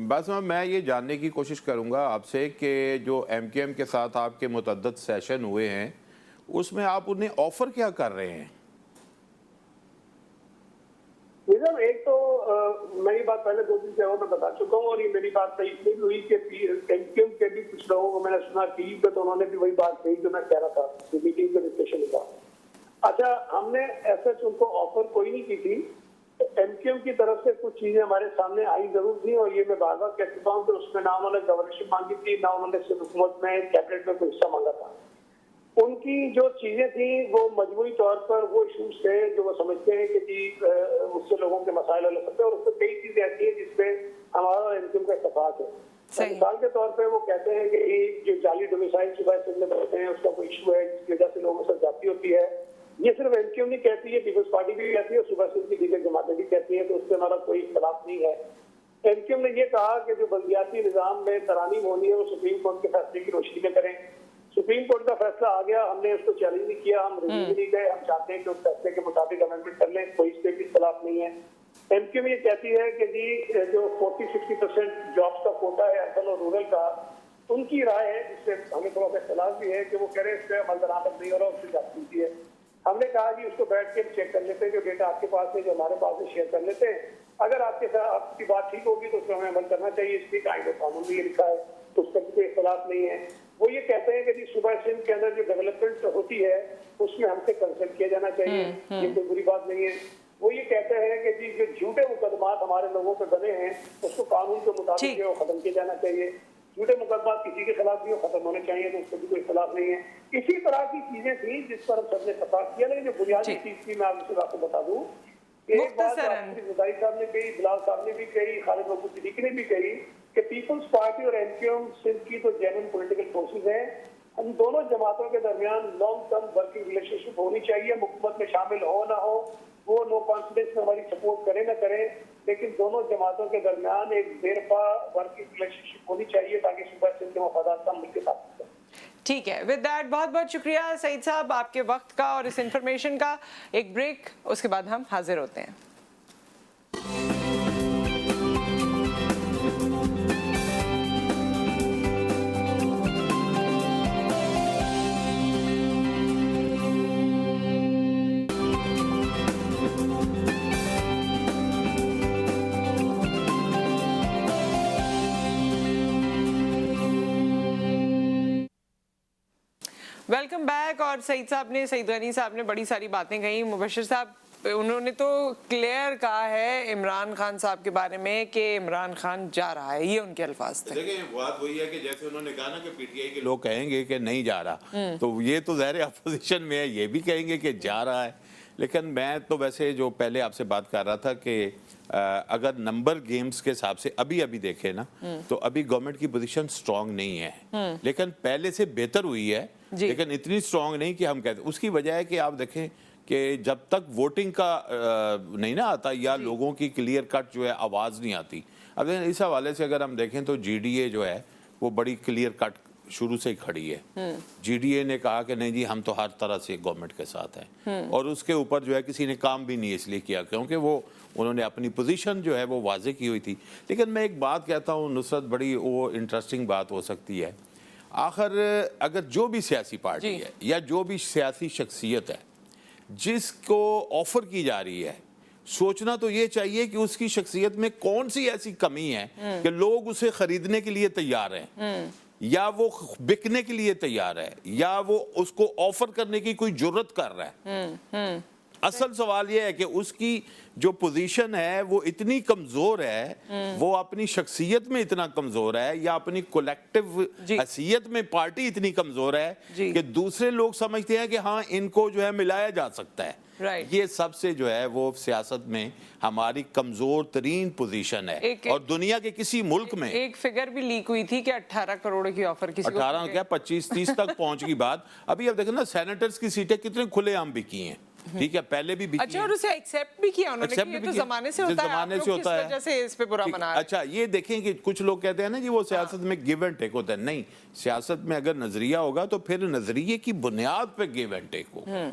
बस मैं ये जानने की कोशिश करूंगा आपसे कि जो MKM के साथ आपके मुतअद्दिद सेशन हुए हैं उसमें आप उन्हें ऑफर क्या कर रहे हैं? एक तो मेरी बात पहले 2 दिन से मैं बता चुका हूँ और ये मेरी बात सही इसलिए भी हुई कि MKM के भी कुछ लोगों को मैंने सुना टीवी पे तो उन्होंने भी वही बात कही जो मैं कह रहा था मीटिंग के डिस्कशन का। अच्छा, हमने ऐसा उनको ऑफर कोई नहीं की थी। MKM की तरफ से कुछ चीजें हमारे सामने आई जरूर थी और ये मैं बार बार कह चुका हूँ कि उसमें ना उन्होंने गवर्नरशिप मांगी थी, ना उन्होंने सिर्फ हुकूमत में कैबिनेट में कोई हिस्सा मांगा था। उनकी जो चीजें थी वो मजबूरी तौर पर वो इशूज थे जो वो समझते हैं कि जी उससे लोगों के मसाइल हल हो सकते हैं और उसमें कई चीजें ऐसी हैं जिसपे हमारा MKM का इत्तेफाक है। मिसाल के तौर पे वो कहते हैं कि जो जाली डोमिसाइल सुबह से बैठते हैं उसका कोई इशू है जिसकी वजह से लोगों से जाती होती है। ये सिर्फ MKM नहीं कहती है, पीपल्स पार्टी भी कहती है, सुबह से की दीगर जमातें भी कहती है, तो उससे हमारा कोई इख्तलाफ नहीं है। MKM ने ये कहा कि जो बल्दियाती निजाम में तरामीम होनी है वो सुप्रीम कोर्ट के फैसले की रोशनी में करें। सुप्रीम कोर्ट का फैसला आ गया, हमने उसको चैलेंज नहीं किया, हम रिव्यू भी नहीं गए, हम चाहते हैं कि उस फैसले के मुताबिक अमेंडमेंट कर लें, कोई इस पे भी इख्तलाफ नहीं है। MKM ये कहती है कि जी जो 40-60% जॉब्स का कोटा है अर्बन और रूरल का, उनकी राय है जिससे हमें थोड़ा सा इख्तलाफ भी है कि वो कह रहे हैं इस पर अमल दरामद नहीं हो रहा, उससे जाती है। हमने कहा कि उसको बैठ के चेक कर लेते हैं, जो डेटा आपके पास है जो हमारे पास है शेयर कर लेते हैं, अगर आपके साथ आपकी बात ठीक होगी तो उस पर हमें अमल करना चाहिए। इसकी कायदे कानून में ये लिखा है तो उस पर कोई इख्तलाफ नहीं है। वो ये कहते हैं कि जी सुबह सिंध के अंदर जो डेवलपमेंट होती है उसमें हमसे कंसल्ट किया जाना चाहिए, ये कोई बुरी बात नहीं है। वो ये कहते हैं कि जी जो झूठे मुकदमात हमारे लोगों पे बने हैं उसको कानून के मुताबिक वो खत्म किया जाना चाहिए। झूठे मुकदमात किसी के खिलाफ भी खत्म होने चाहिए, तो उसको भी कोई इख्तलाफ नहीं है। इसी तरह की चीजें थी जिस पर हम सबने इत्तेफाक किया। लेकिन जो बुनियादी चीज थी मैं आपको बता दूं, एक बात जुदाई साहब ने कही, बिलाल साहब ने भी कही, खालिद महमूद सिद्दीकी ने भी कही कि पीपल्स पार्टी और MKM सिंध की तो जेन्युइन पॉलिटिकल फोर्सेज हैं। हम दोनों जमातों के दरमियान लॉन्ग टर्म वर्किंग रिलेशनशिप होनी चाहिए। हुकूमत में शामिल हो ना हो, वो नो कॉन्फिडेंस में हमारी सपोर्ट करें ना करें, लेकिन दोनों जमातों के दरमियान एक बेरफा वर्किंग रिलेशनशिप होनी चाहिए ताकि सुबह सिंध के मफादात का मिलकर साथ। ठीक है, विद दैट बहुत बहुत शुक्रिया सईद साहब आपके वक्त का और इस इंफॉर्मेशन का। एक ब्रेक, उसके बाद हम हाजिर होते हैं। Welcome back. और सईद गनी साहब ने बड़ी सारी बातें कही। मुबशिर साहब, उन्होंने तो क्लियर कहा है इमरान खान साहब के बारे में कि इमरान खान जा रहा है, ये उनके अल्फाज थे। देखिए बात वही है कि जैसे उन्होंने कहा ना कि पीटीआई के लोग कहेंगे कि नहीं जा रहा, तो ये तो ज़ाहिर अपोजिशन में है, ये भी कहेंगे कि जा रहा है। लेकिन मैं तो वैसे जो पहले आपसे बात कर रहा था कि अगर नंबर गेम्स के हिसाब से अभी देखें ना, तो अभी गवर्नमेंट की पोजीशन स्ट्रांग नहीं है, लेकिन पहले से बेहतर हुई है, लेकिन इतनी स्ट्रांग नहीं कि हम कहते। उसकी वजह है कि आप देखें कि जब तक वोटिंग का नहीं ना आता या लोगों की क्लियर कट जो है आवाज़ नहीं आती। अब इस हवाले से अगर हम देखें तो जीडीए जो है वो बड़ी क्लियर कट शुरू से ही खड़ी है। जीडीए ने कहा कि नहीं जी हम तो हर तरह से गवर्नमेंट के साथ हैं, और उसके ऊपर जो है किसी ने काम भी नहीं इसलिए किया क्योंकि वो उन्होंने अपनी पोजीशन जो है वो वाजे की हुई थी। लेकिन मैं एक बात कहता हूँ नुसरत, बड़ी वो इंटरेस्टिंग बात हो सकती है, आखिर अगर जो भी सियासी पार्टी है या जो भी सियासी शख्सियत है जिसको ऑफर की जा रही है, सोचना तो ये चाहिए कि उसकी शख्सियत में कौन सी ऐसी कमी है कि लोग उसे खरीदने के लिए तैयार हैं, या वो बिकने के लिए तैयार है, या वो उसको ऑफर करने की कोई जुर्रत कर रहा है। असल सवाल ये है कि उसकी जो पोजीशन है वो इतनी कमजोर है, वो अपनी शख्सियत में इतना कमजोर है, या अपनी कोलेक्टिव हैसियत में पार्टी इतनी कमजोर है कि दूसरे लोग समझते हैं कि हाँ इनको जो है मिलाया जा सकता है। ये सबसे जो है वो सियासत में हमारी कमजोर तरीन पोजीशन है। और दुनिया के किसी मुल्क में एक फिगर भी लीक हुई थी कि 18 करोड़ की ऑफर किसी 18 क्या 25-30 तक पहुंच की बात। अभी अब देखो ना सेनेटर्स की सीटें कितने खुलेआम बिकी हैं, ठीक है, पहले भी बिकी। अच्छा, और उसे एक्सेप्ट भी किया उन्होंने कि ये तो जमाने से होता है, जमाने से होता है, जैसे इस पे बुरा मना रहे हैं। अच्छा ये देखें कि कुछ लोग कहते हैं ना जी वो सियासत में गिव एंड टेक होता है। नहीं, सियासत में अगर नजरिया होगा तो फिर नजरिए की बुनियाद पे गिव एंड टेक होगा,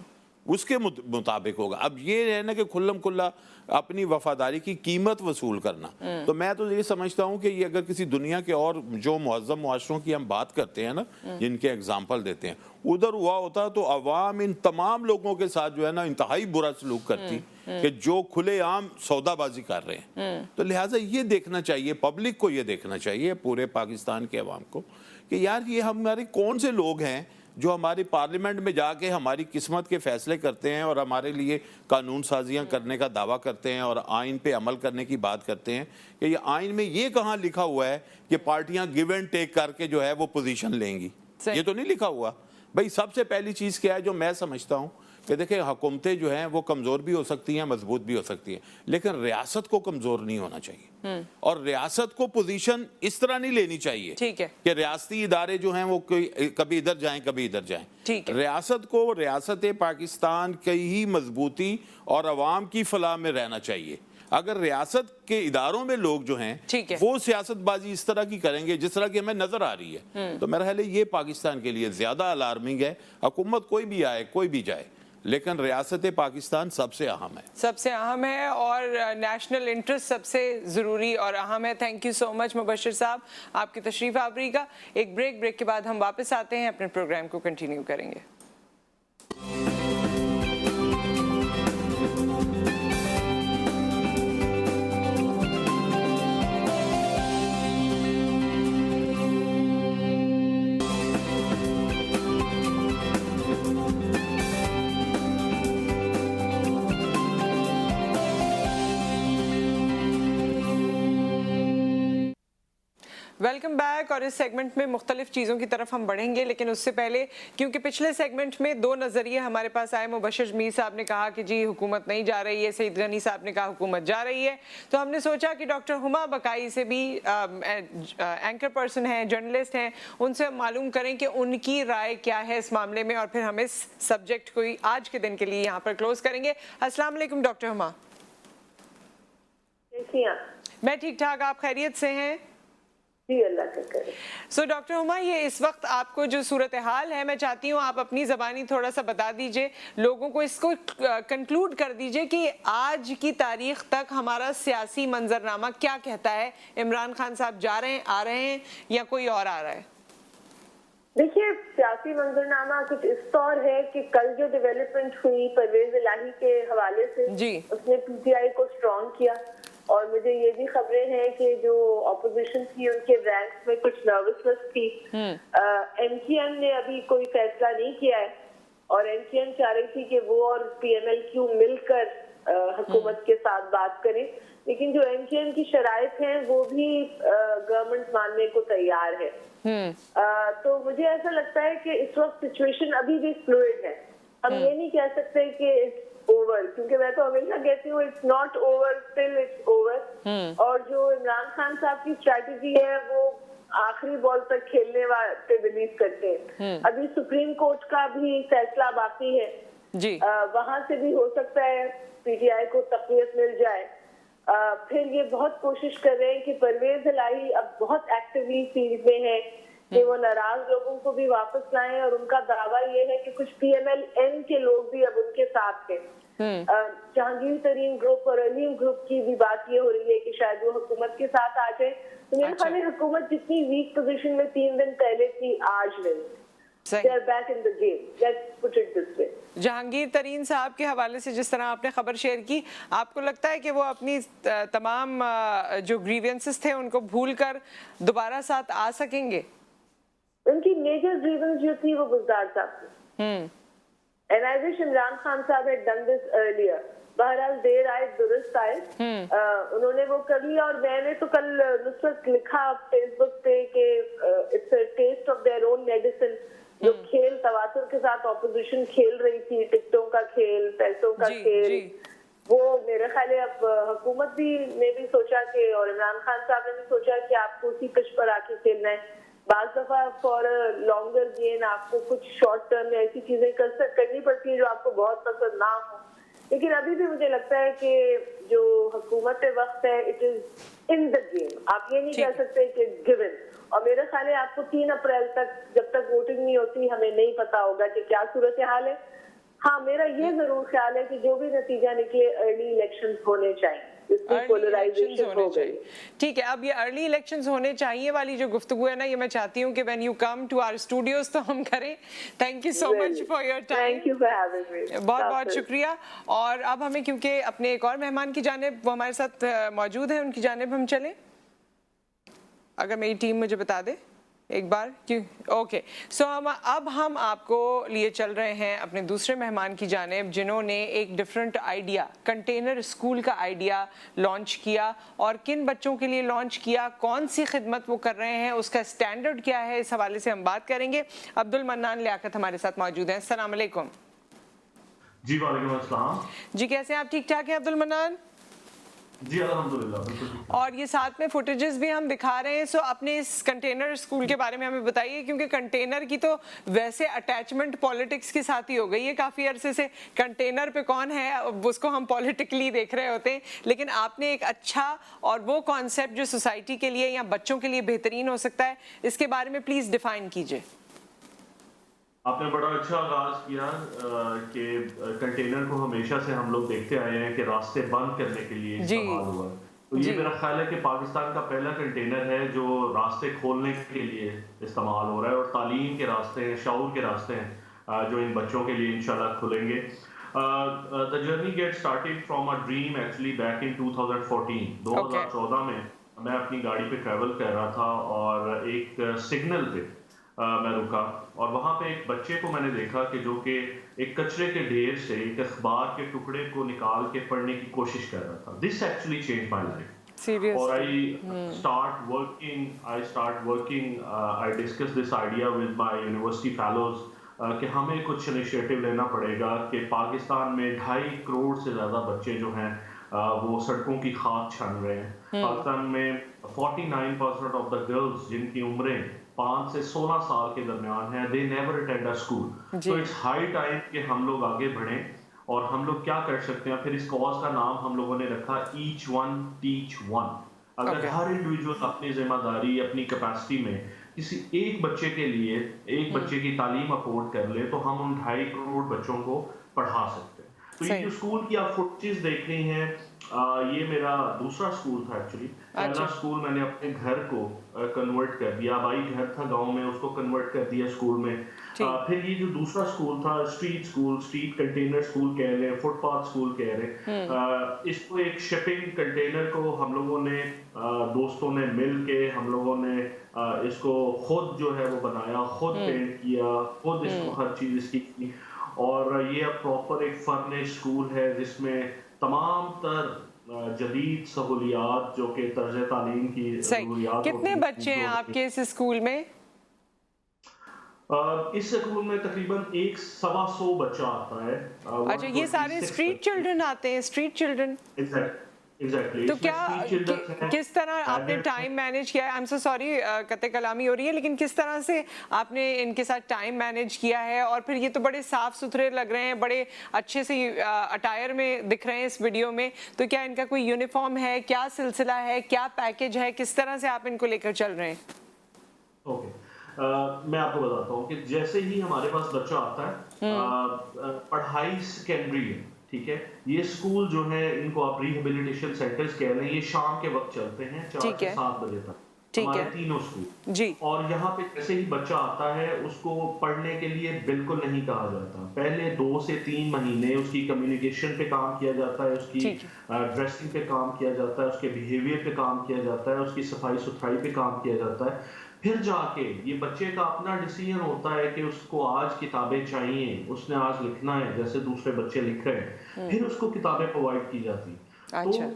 उसके मुताबिक होगा। अब ये है ना कि खुल्लम खुल्ला अपनी वफादारी की कीमत वसूल करना, तो मैं तो ये समझता हूँ कि ये अगर किसी दुनिया के और जो मुअज़्ज़म मुआशरों की हम बात करते हैं ना, जिनके एग्जाम्पल देते हैं, उधर हुआ होता तो अवाम इन तमाम लोगों के साथ जो है ना इंतहाई बुरा सलूक करती कि जो खुलेआम सौदाबाजी कर रहे हैं। तो लिहाजा ये देखना चाहिए, पब्लिक को ये देखना चाहिए, पूरे पाकिस्तान के अवाम को, कि यार ये हमारे कौन से लोग हैं जो हमारी पार्लियामेंट में जाके हमारी किस्मत के फैसले करते हैं और हमारे लिए कानून साजियाँ करने का दावा करते हैं और आइन पे अमल करने की बात करते हैं कि ये आइन में ये कहाँ लिखा हुआ है कि पार्टियां गिव एंड टेक करके जो है वो पोजीशन लेंगी। ये तो नहीं लिखा हुआ। भाई सबसे पहली चीज़ क्या है जो मैं समझता हूँ कि देखिए हुकूमतें जो हैं वो कमज़ोर भी हो सकती हैं, मजबूत भी हो सकती हैं, लेकिन रियासत को कमज़ोर नहीं होना चाहिए, और रियासत को पोजीशन इस तरह नहीं लेनी चाहिए, ठीक है, कि रियासती इदारे जो हैं वो कभी इधर जाएं कभी इधर जाएं। रियासत को रियासत पाकिस्तान की ही मजबूती और अवाम की फलाह में रहना चाहिए। अगर रियासत के इदारों में लोग जो हैं वो सियासतबाजी इस तरह की करेंगे जिस तरह की हमें नजर आ रही है, तो मेरा ख्याल है ये पाकिस्तान के लिए ज्यादा अलार्मिंग है। हुकूमत कोई भी आए कोई भी जाए, लेकिन रियासत पाकिस्तान सबसे अहम है, सबसे अहम है, और नेशनल इंटरेस्ट सबसे ज़रूरी और अहम है। Thank you so much Mubashir साहब आपकी तशरीफ़ आवरी का। एक ब्रेक के बाद हम वापस आते हैं, अपने प्रोग्राम को कंटिन्यू करेंगे। Welcome back. और इस सेगमेंट में मुख्तलिफ चीज़ों की तरफ हम बढ़ेंगे, लेकिन उससे पहले क्योंकि पिछले सेगमेंट में दो नज़रिए हमारे पास आए, मुबशिर मीर साहब ने कहा कि जी हुकूमत नहीं जा रही है, सईद गनी साहब ने कहा हुकूमत जा रही है, तो हमने सोचा कि डॉक्टर हुमा बकाई से भी एंकर पर्सन हैं, जर्नलिस्ट हैं, उनसे मालूम करें कि उनकी राय क्या है इस मामले में, और फिर हम इस सब्जेक्ट को आज के दिन के लिए यहाँ पर क्लोज करेंगे। अस्सलाम वालेकुम डॉक्टर हुमा। मैं ठीक ठाक, आप खैरियत से हैं? जी अल्लाह का करे। सो डॉक्टर हुमा, ये इस वक्त आपको जो सूरत हाल है, मैं चाहती हूँ आप अपनी ज़बानी थोड़ा सा बता दीजिए, लोगों को इसको कंक्लूड कर दीजिए कि आज की तारीख तक हमारा सियासी मंजरनामा क्या कहता है। इमरान खान साहब जा रहे हैं, आ रहे हैं, या कोई और आ रहा है? देखिए, सियासी मंजरनामा कुछ इस तौर है कि कल जो डेवलपमेंट हुई परवेज इलाही के हवाले से, जी, उसने पीटीआई को स्ट्रॉन्ग किया, और मुझे ये भी खबरें हैं कि जो ऑपोजिशन थी उनके रैंक्स में कुछ नर्वसनेस थी। एमक्यूएम ने अभी कोई फैसला नहीं किया है और एमक्यूएम चाह रही थी कि वो और पीएमएलक्यू मिलकर हुकूमत के साथ बात करें, लेकिन जो एमक्यूएम की शराइत हैं वो भी गवर्नमेंट मानने को तैयार है। तो मुझे ऐसा लगता है कि इस वक्त सिचुएशन अभी भी फ्लूइड है। हम ये नहीं कह सकते कि इट्स ओवर, क्योंकि मैं तो हमेशा कहती हूँ it's not over till it's over. और जो इमरान खान साहब की स्ट्रैटेजी है वो आखिरी बॉल तक खेलने पे बिलीव करते हैं। अभी सुप्रीम कोर्ट का भी फैसला बाकी है जी। वहां से भी हो सकता है पीटीआई को तक़वियत मिल जाए। फिर ये बहुत कोशिश कर रहे हैं कि परवेज इलाही अब बहुत एक्टिवली फील्ड में है कि वो नाराज लोगों को भी वापस लाएं, और उनका दावा ये है कि कुछ पीएमएल-एन के लोग भी अब उनके साथ हैं। जहांगीर तरीन ग्रुप और अलीम ग्रुप की भी बात ये हो रही है कि शायद वो हुकूमत के साथ आ जाए। तो मेरे ख्याल में हुकूमत जितनी वीक पोजीशन में 3 दिन पहले थी आज नहीं। They are back in the game. Let's put it this way. Jahangir तरीन साहब के हवाले से जिस तरह आपने खबर शेयर की, आपको लगता है कि वो अपनी तमाम जो ग्रीवेंसेस थे उनको भूलकर दोबारा साथ आ सकेंगे? उनकी मेजर ग्रीवेंस जो थी वो गुजदार साहब थी। And I wish Imran Khan साहब had done this earlier. बहरहाल देर आए दुरुस्त आए। उन्होंने वो कर लिया, और मैंने तो कल नुसरत लिखा फेसबुक पे कि it's a test of their own medicine. जो खेल तवातुर के साथ ऑपोजिशन खेल रही थी, टिकटों का खेल, पैसों का खेल, वो मेरे ख्याल है अब हुकूमत भी ने भी सोचा कि, और इमरान खान साहब ने भी सोचा कि आपको उसी पिच पर आके खेलना है। बाज दफा फॉर लॉन्गर गेन आपको कुछ शॉर्ट टर्म में ऐसी चीजें करनी पड़ती है जो आपको बहुत पसंद ना हो, लेकिन अभी भी मुझे लगता है कि जो हुकूमत वक्त है it is in the game. आप ये नहीं कह सकते कि गिवन। और मेरे ख्याल है आपको 3 अप्रैल तक, जब तक वोटिंग नहीं होती, हमें नहीं पता होगा कि क्या सूरत हाल है। हाँ, मेरा ये जरूर ख्याल है कि जो भी नतीजा निकले अर्ली इलेक्शंस होने चाहिए। ठीक है, अब ये अर्ली इलेक्शंस होने चाहिए वाली जो गुफ्तगू है ना, ये मैं चाहती हूँ कि when you come to our studios तो हम करें। Thank you so much for your time. Thank you for having me. बहुत बहुत शुक्रिया। और अब हमें, क्योंकि अपने एक और मेहमान की जानिब वो हमारे साथ मौजूद है, उनकी जानिब हम चलें, अगर मेरी टीम मुझे बता दे एक बार। क्यों? ओके, सो हम आपको लिए चल रहे हैं अपने दूसरे मेहमान की जानिब, जिन्होंने एक डिफरेंट आइडिया, कंटेनर स्कूल का आइडिया लॉन्च किया, और किन बच्चों के लिए लॉन्च किया, कौन सी खिदमत वो कर रहे हैं, उसका स्टैंडर्ड क्या है, इस हवाले से हम बात करेंगे। अब्दुल मन्नान लियाकत हमारे साथ मौजूद हैं। अस्सलाम वालेकुम। जी वालेकुम अस्सलाम। जी, कैसे हैं आप? ठीक ठाक हैं अब्दुल मन्नान? जी अल्हम्दुलिल्लाह। और ये साथ में फुटेजेस भी हम दिखा रहे हैं। सो अपने इस कंटेनर स्कूल के बारे में हमें बताइए, क्योंकि कंटेनर की तो वैसे अटैचमेंट पॉलिटिक्स के साथ ही हो गई है काफ़ी अरसे से। कंटेनर पे कौन है उसको हम पॉलिटिकली देख रहे होते हैं, लेकिन आपने एक अच्छा और वो कॉन्सेप्ट जो सोसाइटी के लिए या बच्चों के लिए बेहतरीन हो सकता है, इसके बारे में प्लीज़ डिफाइन कीजिए। आपने बड़ा अच्छा आगाज किया कि कंटेनर को हमेशा से हम लोग देखते आए हैं कि रास्ते बंद करने के लिए इस्तेमाल हुआ। तो ये मेरा ख्याल है कि पाकिस्तान का पहला कंटेनर है जो रास्ते खोलने के लिए इस्तेमाल हो रहा है, और तालीम के रास्ते हैं, शऊर के रास्ते हैं जो इन बच्चों के लिए इंशाल्लाह खुलेंगे। The journey get started from a dream actually back in 2014। 2014 में मैं अपनी गाड़ी पे ट्रैवल कर रहा था और एक सिग्नल पे मैं रुका, और वहाँ पे एक बच्चे को मैंने देखा कि जो कि एक कचरे के ढेर से एक अखबार के टुकड़े को निकाल के पढ़ने की कोशिश कर रहा था। This actually change my life. और I start working, I discuss this idea with my university fellows कि हमें कुछ इनिशिएटिव लेना पड़ेगा कि पाकिस्तान में 2.5 करोड़ से ज़्यादा बच्चे जो हैं वो सड़कों की खाक छान रहे हैं। पाकिस्तान में 49% ऑफ द गर्ल्स जिनकी उम्रें 5 से 16 साल के दरमियान है, they never attend a school. तो इट्स हाई टाइम कि हम लोग आगे बढ़ें। और हम लोग क्या कर सकते हैं, फिर इस कॉज का नाम हम लोगों ने रखा ईच वन टीच वन। अगर हर इंडिविजुअल अपनी जिम्मेदारी, अपनी कैपेसिटी में किसी एक बच्चे के लिए एक बच्चे की तालीम अफोर्ड कर ले, तो हम उन 2.5 करोड़ बच्चों को पढ़ा सकते हैं। तो ये जो स्कूल की आप फुटेज देख रही हैं, ये मेरा दूसरा स्कूल था एक्चुअली। पहला अच्छा। स्कूल मैंने अपने घर को कन्वर्ट कर दिया, आबाई घर था गांव में, उसको कन्वर्ट कर दिया स्कूल में। ठीक। फिर ये जो दूसरा स्कूल था, स्ट्रीट कंटेनर स्कूल कह रहे हैं, फुटपाथ स्कूल कह रहे हैं। इसको एक शिपिंग कंटेनर को हम लोगों ने दोस्तों ने मिल के हम लोगों ने इसको खुद जो है वो बनाया, खुद पेंट किया, खुद इसको हर चीज इसकी की। और ये अब प्रॉपर एक फर्निश्ड स्कूल है जिसमें तमाम तर जदीद सहूलियात जो कि तर्ज तालीम की सही। सहूलियात कितने होती हैं, बच्चे हैं जो आपके इस स्कूल में? इस स्कूल में तकरीबन 100-125 बच्चा आता है। अच्छा, ये सारे स्ट्रीट चिल्ड्रन आते हैं, स्ट्रीट चिल्ड्रन? एग्जैक्टली। तो क्या किस तरह आपने टाइम मैनेज किया है? आई एम सो सॉरी, कते कलामी हो रही है, लेकिन किस तरह से आपने इनके साथ टाइम मैनेज किया है? और फिर ये तो बड़े साफ सुथरे लग रहे हैं, बड़े अच्छे से अटायर में दिख रहे हैं इस वीडियो में। तो क्या इनका कोई यूनिफॉर्म है? क्या सिलसिला है? क्या पैकेज है? किस तरह से आप इनको लेकर चल रहे हैं? ओके, मैं आपको बताता हूँ कि जैसे ही हमारे पास बच्चा आता है, पढ़ाई सेकेंडरी है, ठीक है। ये स्कूल जो है, इनको आप रिहेबिलिटेशन सेंटर्स कह रहे हैं, ये शाम के वक्त चलते हैं 4 से 7 बजे तक, हमारे तीनों स्कूल जी। और यहाँ पे जैसे ही बच्चा आता है उसको पढ़ने के लिए बिल्कुल नहीं कहा जाता। पहले 2 से 3 महीने उसकी कम्युनिकेशन पे काम किया जाता है, उसकी ड्रेसिंग पे काम किया जाता है, उसके बिहेवियर पे काम किया जाता है, उसकी सफाई सुथराई पे काम किया जाता है। फिर जाके ये बच्चे का अपना डिसीजन होता है कि उसको आज किताबें चाहिए, उसने आज लिखना है जैसे दूसरे बच्चे लिख रहे हैं, फिर उसको किताबें प्रोवाइड की जाती हैं। अच्छा।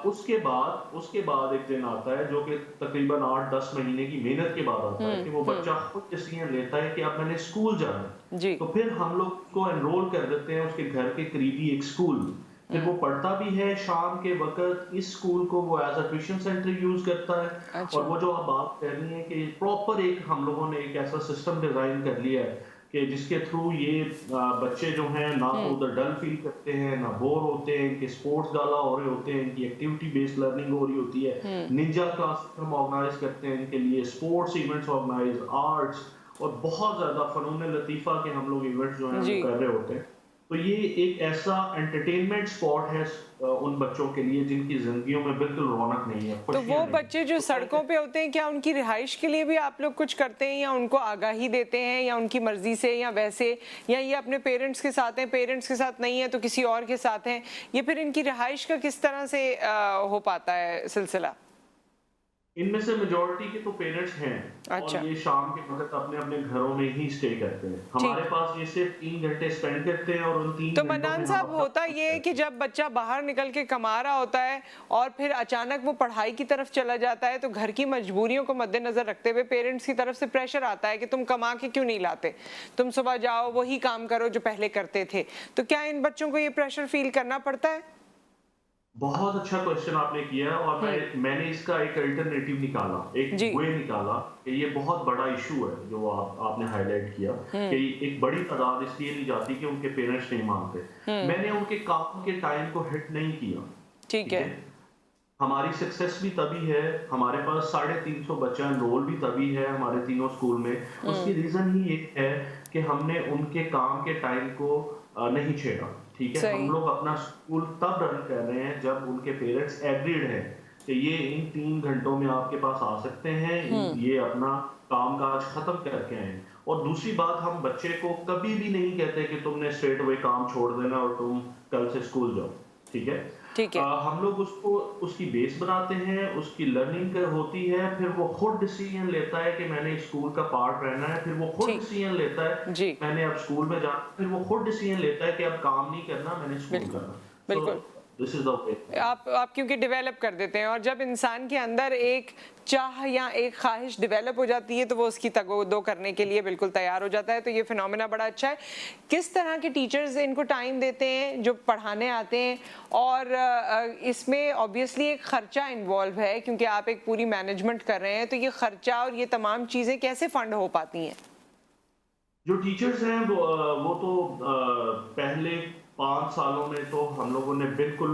तो उसके बाद एक दिन आता है जो कि तकरीबन 8-10 महीने की मेहनत के बाद आता है कि वो बच्चा खुद डिसीजन लेता है कि अब मैंने स्कूल जाना है जी। तो फिर हम लोग को एनरोल कर देते हैं उसके घर के करीबी एक स्कूल में। फिर वो पढ़ता भी है शाम के वक्त, इस स्कूल को वो as a tuition centre use करता है। अच्छा। और वो जो आप बात कर रही है कि प्रॉपर एक हम लोगों ने एक ऐसा सिस्टम डिजाइन कर लिया है कि जिसके थ्रू ये बच्चे जो हैं ना तो उधर डल फील करते हैं, ना बोर होते हैं, इनके स्पोर्ट्स गाला हो रहे होते हैं, इनकी एक्टिविटी बेस्ड लर्निंग हो रही होती है, निंजा क्लास हम ऑर्गेनाइज करते हैं इनके लिए, स्पोर्ट्स इवेंट्स ऑर्गेनाइज, आर्ट्स और बहुत ज्यादा फनून लतीफा के हम लोग इवेंट्स जो हैं वो कर रहे होते हैं। तो ये एक ऐसा एंटरटेनमेंट स्पॉट है उन बच्चों के लिए जिनकी जिंदगियों में बिल्कुल रौनक नहीं है। तो वो बच्चे जो सड़कों पे होते हैं, क्या उनकी रिहाइश के लिए भी आप लोग कुछ करते हैं, या उनको आगाही देते हैं, या उनकी मर्जी से, या वैसे, या ये अपने पेरेंट्स के साथ हैं, पेरेंट्स के साथ नहीं है तो किसी और के साथ हैं? ये फिर इनकी रिहाइश का किस तरह से हो पाता है सिलसिला? इनमें से मेजॉरिटी के तो पेरेंट्स हैं। अच्छा। और ये शाम के वक्त अपने अपने घरों में ही स्टे करते हैं। हमारे पास ये सिर्फ 3 घंटे स्पेंड करते हैं और उन 3 तो घंटों मन्नान में साहब, होता ये है कि जब बच्चा बाहर निकल के कमा रहा होता है और फिर अचानक वो पढ़ाई की तरफ चला जाता है, तो घर की मजबूरियों को मद्देनजर रखते हुए पेरेंट्स की तरफ से प्रेशर आता है कि तुम कमा के क्यों नहीं लाते, तुम सुबह जाओ वही काम करो जो पहले करते थे। तो क्या इन बच्चों को ये प्रेशर फील करना पड़ता है? बहुत अच्छा क्वेश्चन आपने किया और मैंने इसका एक अल्टरनेटिव निकाला, एक वे निकाला कि ये बहुत बड़ा इशू है जो आपने हाईलाइट किया कि एक बड़ी तादाद इसलिए नहीं जाती कि उनके पेरेंट्स नहीं मानते। मैंने उनके काम के टाइम को हिट नहीं किया। ठीक है। हमारी सक्सेस भी तभी है, हमारे पास 350 बच्चा एनरोल भी तभी है हमारे तीनों स्कूल में। उसकी रीजन ही ये है कि हमने उनके काम के टाइम को नहीं छेड़ा। ठीक है, हम लोग अपना स्कूल तब रन कर रहे हैं जब उनके पेरेंट्स एग्रीड हैं कि ये इन 3 घंटों में आपके पास आ सकते हैं, ये अपना काम काज खत्म करके आए। और दूसरी बात, हम बच्चे को कभी भी नहीं कहते कि तुमने स्ट्रेट अवे काम छोड़ देना और तुम कल से स्कूल जाओ। ठीक है, ठीक है। हम लोग उसको उसकी बेस बनाते हैं, उसकी लर्निंग होती है, फिर वो खुद डिसीजन लेता है कि मैंने स्कूल का पार्ट रहना है, फिर वो खुद डिसीजन लेता है मैंने अब स्कूल में जाना, फिर वो खुद डिसीजन लेता है कि अब काम नहीं करना, मैंने स्कूल करना। बिल्कुल। This is the way. आप क्योंकि डेवलप कर देते हैं, और जब इंसान के अंदर एक चाह या एक ख्वाहिश डेवलप हो जाती है तो वो उसकी तगोदो करने के लिए बिल्कुल तैयार हो जाता है। तो ये फिनोमेना बड़ा अच्छा है। किस तरह के टीचर्स इनको टाइम देते हैं जो पढ़ाने आते हैं? और इसमें ऑब्वियसली एक खर्चा इन्वॉल्व है क्योंकि आप एक पूरी मैनेजमेंट कर रहे हैं, तो ये खर्चा और ये तमाम चीज़ें कैसे फंड हो पाती हैं? जो टीचर्स हैं वो तो पहले 5 सालों में तो हम लोगों ने बिल्कुल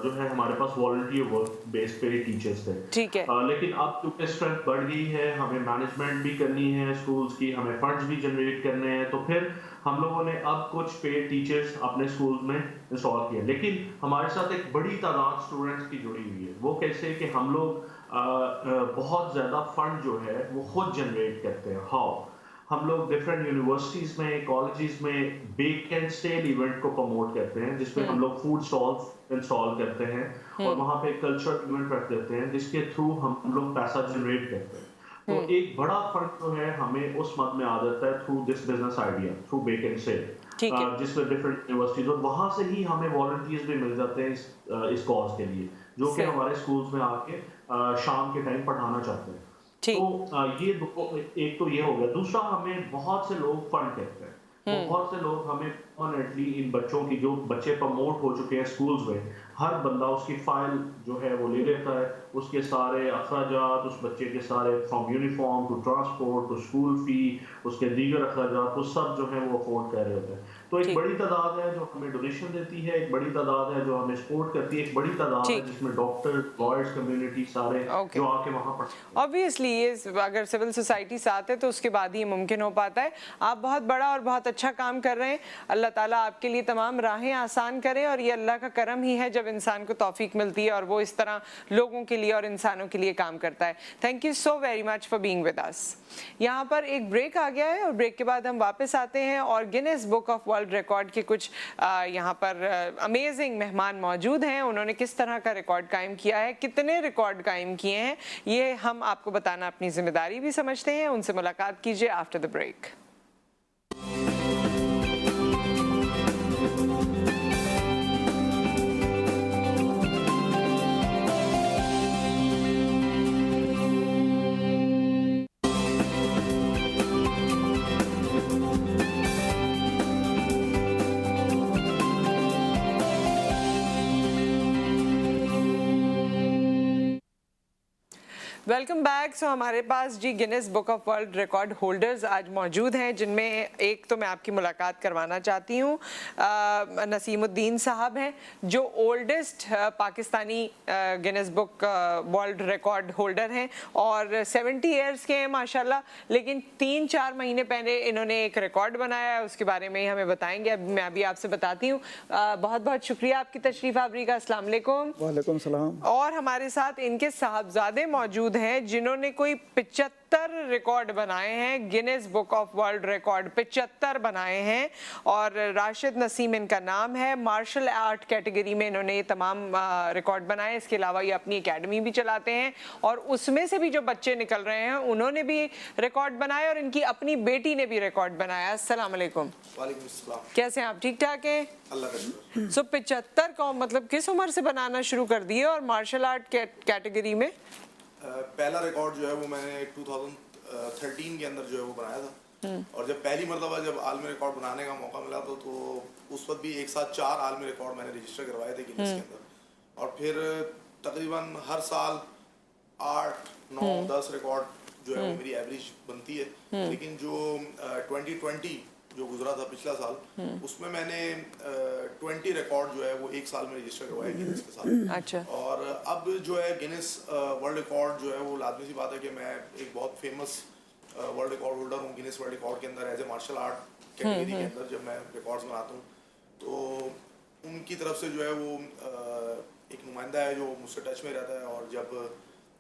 जो है हमारे पास वॉलंटियर वर्क बेस पे ही टीचर्स थे। ठीक है। लेकिन अब क्योंकि स्ट्रेंथ बढ़ गई है, हमें मैनेजमेंट भी करनी है स्कूल्स की, हमें फंड्स भी जनरेट करने हैं, तो फिर हम लोगों ने अब कुछ पेड टीचर्स अपने स्कूल्स में इंस्टॉल किए। लेकिन हमारे साथ एक बड़ी तादाद स्टूडेंट्स की जुड़ी हुई है। वो कैसे कि हम लोग बहुत ज़्यादा फंड जो है वो खुद जनरेट करते हैं। हाउ? हम लोग डिफरेंट यूनिवर्सिटीज में, कॉलेजेस में बेक एंड सेल इवेंट को प्रमोट करते हैं, जिसमें हम लोग फूड स्टॉल्स इंस्टॉल करते हैं और वहाँ पे कल्चरल इवेंट रख देते हैं, जिसके थ्रू हम लोग पैसा जनरेट करते हैं। तो एक बड़ा फंड जो है हमें उस मद में आ जाता है through this business idea, through back end cell, जिसमें डिफरेंट यूनिवर्सिटीज, और वहाँ से ही हमें वॉलंटियर्स भी मिल जाते हैं इस कॉज के लिए, जो कि हमारे स्कूल्स में आके शाम के टाइम पढ़ाना चाहते हैं। तो ये एक तो ये हो गया। दूसरा, हमें बहुत से लोग फंड करते हैं, बहुत से लोग हमें परमानेंटली इन बच्चों की, जो बच्चे प्रमोट हो चुके हैं स्कूल्स में, हर बंदा उसकी फाइल जो है वो ले लेता है, उसके सारे अखराजात, उस बच्चे के सारे from uniform to transport to school fee, उसके दीगर अखराजात, वो सब जो है वो अफोर्ड कर रहे होते हैं। तो एक बड़ी तादाद है जो हमें डोनेशन देती है, एक बड़ी तादाद है जो हमें सपोर्ट करती है, एक बड़ी तादाद है जिसमें डॉक्टर, लॉयर्स, कम्युनिटी सारे जो आके वहाँ पर। ऑब्वियसली ये अगर सिविल सोसाइटी साथ है तो उसके बाद ही मुमकिन हो पाता है। आप बहुत बड़ा और बहुत अच्छा काम कर रहे हैं। अल्लाह ताला आपके लिए तमाम राहें आसान करे, और ये अल्लाह का करम ही है जब इंसान को तौफीक मिलती है और वो इस तरह लोगों के लिए और इंसानों के लिए काम करता है। Thank you so very much for being with us. यहाँ पर एक ब्रेक आ गया है और ब्रेक के बाद हम वापस आते हैं और Guinness book of world record के कुछ यहाँ पर अमेजिंग मेहमान मौजूद हैं। उन्होंने किस तरह का रिकॉर्ड कायम किया है, कितने रिकॉर्ड कायम किए हैं, ये हम आपको बताना अपनी जिम्मेदारी भी समझते हैं। उनसे मुलाकात कीजिए after the break. Welcome back. So हमारे पास जी Guinness book of world record holders आज मौजूद हैं, जिनमें एक तो मैं आपकी मुलाकात करवाना चाहती हूँ, नसीमुद्दीन साहब हैं जो oldest Pakistani Guinness book world record holder हैं और 70 इयर्स के हैं माशाल्लाह। लेकिन 3-4 महीने पहले इन्होंने एक रिकॉर्ड बनाया है, उसके बारे में ही हमें बताएंगे। अब मैं अभी आपसे बताती हूँ। बहुत बहुत शुक्रिया आपकी तशरीफ़ आवरी का। अस्सलाम वालेकुम। वालेकुम सलाम। और हमारे साथ इनके साहबजादे मौजूद हैं जिन्होंने कोई 75 रिकॉर्ड बनाए हैं, Guinness book of world record 75 बनाए हैं। और राशिद नसीम इनका नाम है। मार्शल आर्ट कैटेगरी में इन्होंने ये तमाम रिकॉर्ड बनाए। इसके अलावा ये अपनी एकेडमी भी चलाते हैं और उसमें से भी जो बच्चे निकल रहे हैं उन्होंने भी रिकॉर्ड बनाए और इनकी अपनी बेटी ने भी रिकॉर्ड बनाया। अस्सलाम वालेकुम। वालेकुम अस्सलाम। कैसे हैं आप? ठीक ठाक हैं? अल्लाह का शुक्र। सो 75 का मतलब किस उम्र से बनाना शुरू कर दिए और मार्शल आर्ट कैटेगरी में? पहला रिकॉर्ड जो है वो मैंने 2013 के अंदर जो है वो बनाया था। और जब पहली मरतबा जब आलमी रिकॉर्ड बनाने का मौका मिला तो उस वक्त भी एक साथ 4 आलमी रिकॉर्ड मैंने रजिस्टर करवाए थे गिनेस के अंदर। और फिर तकरीबन हर साल 8, 9, 10 रिकॉर्ड जो है वो मेरी एवरेज बनती है। लेकिन जो 2020 जो गुजरा था पिछला साल, उसमें मैंने 20 रिकॉर्ड जो है वो एक साल में रजिस्टर करवाए गिनेस के साथ। अच्छा। और अब जो है गिनेस वर्ल्ड रिकॉर्ड जो है वो लाजमी सी बात है कि मैं एक बहुत फेमस वर्ल्ड रिकॉर्ड होल्डर हूँ गिनेस वर्ल्ड रिकॉर्ड के अंदर as a martial art category के अंदर। जब मैं रिकॉर्ड्स बनाता हूँ तो उनकी तरफ से जो है वो एक नुमाइंदा है जो मुझसे टच में रहता है। और जब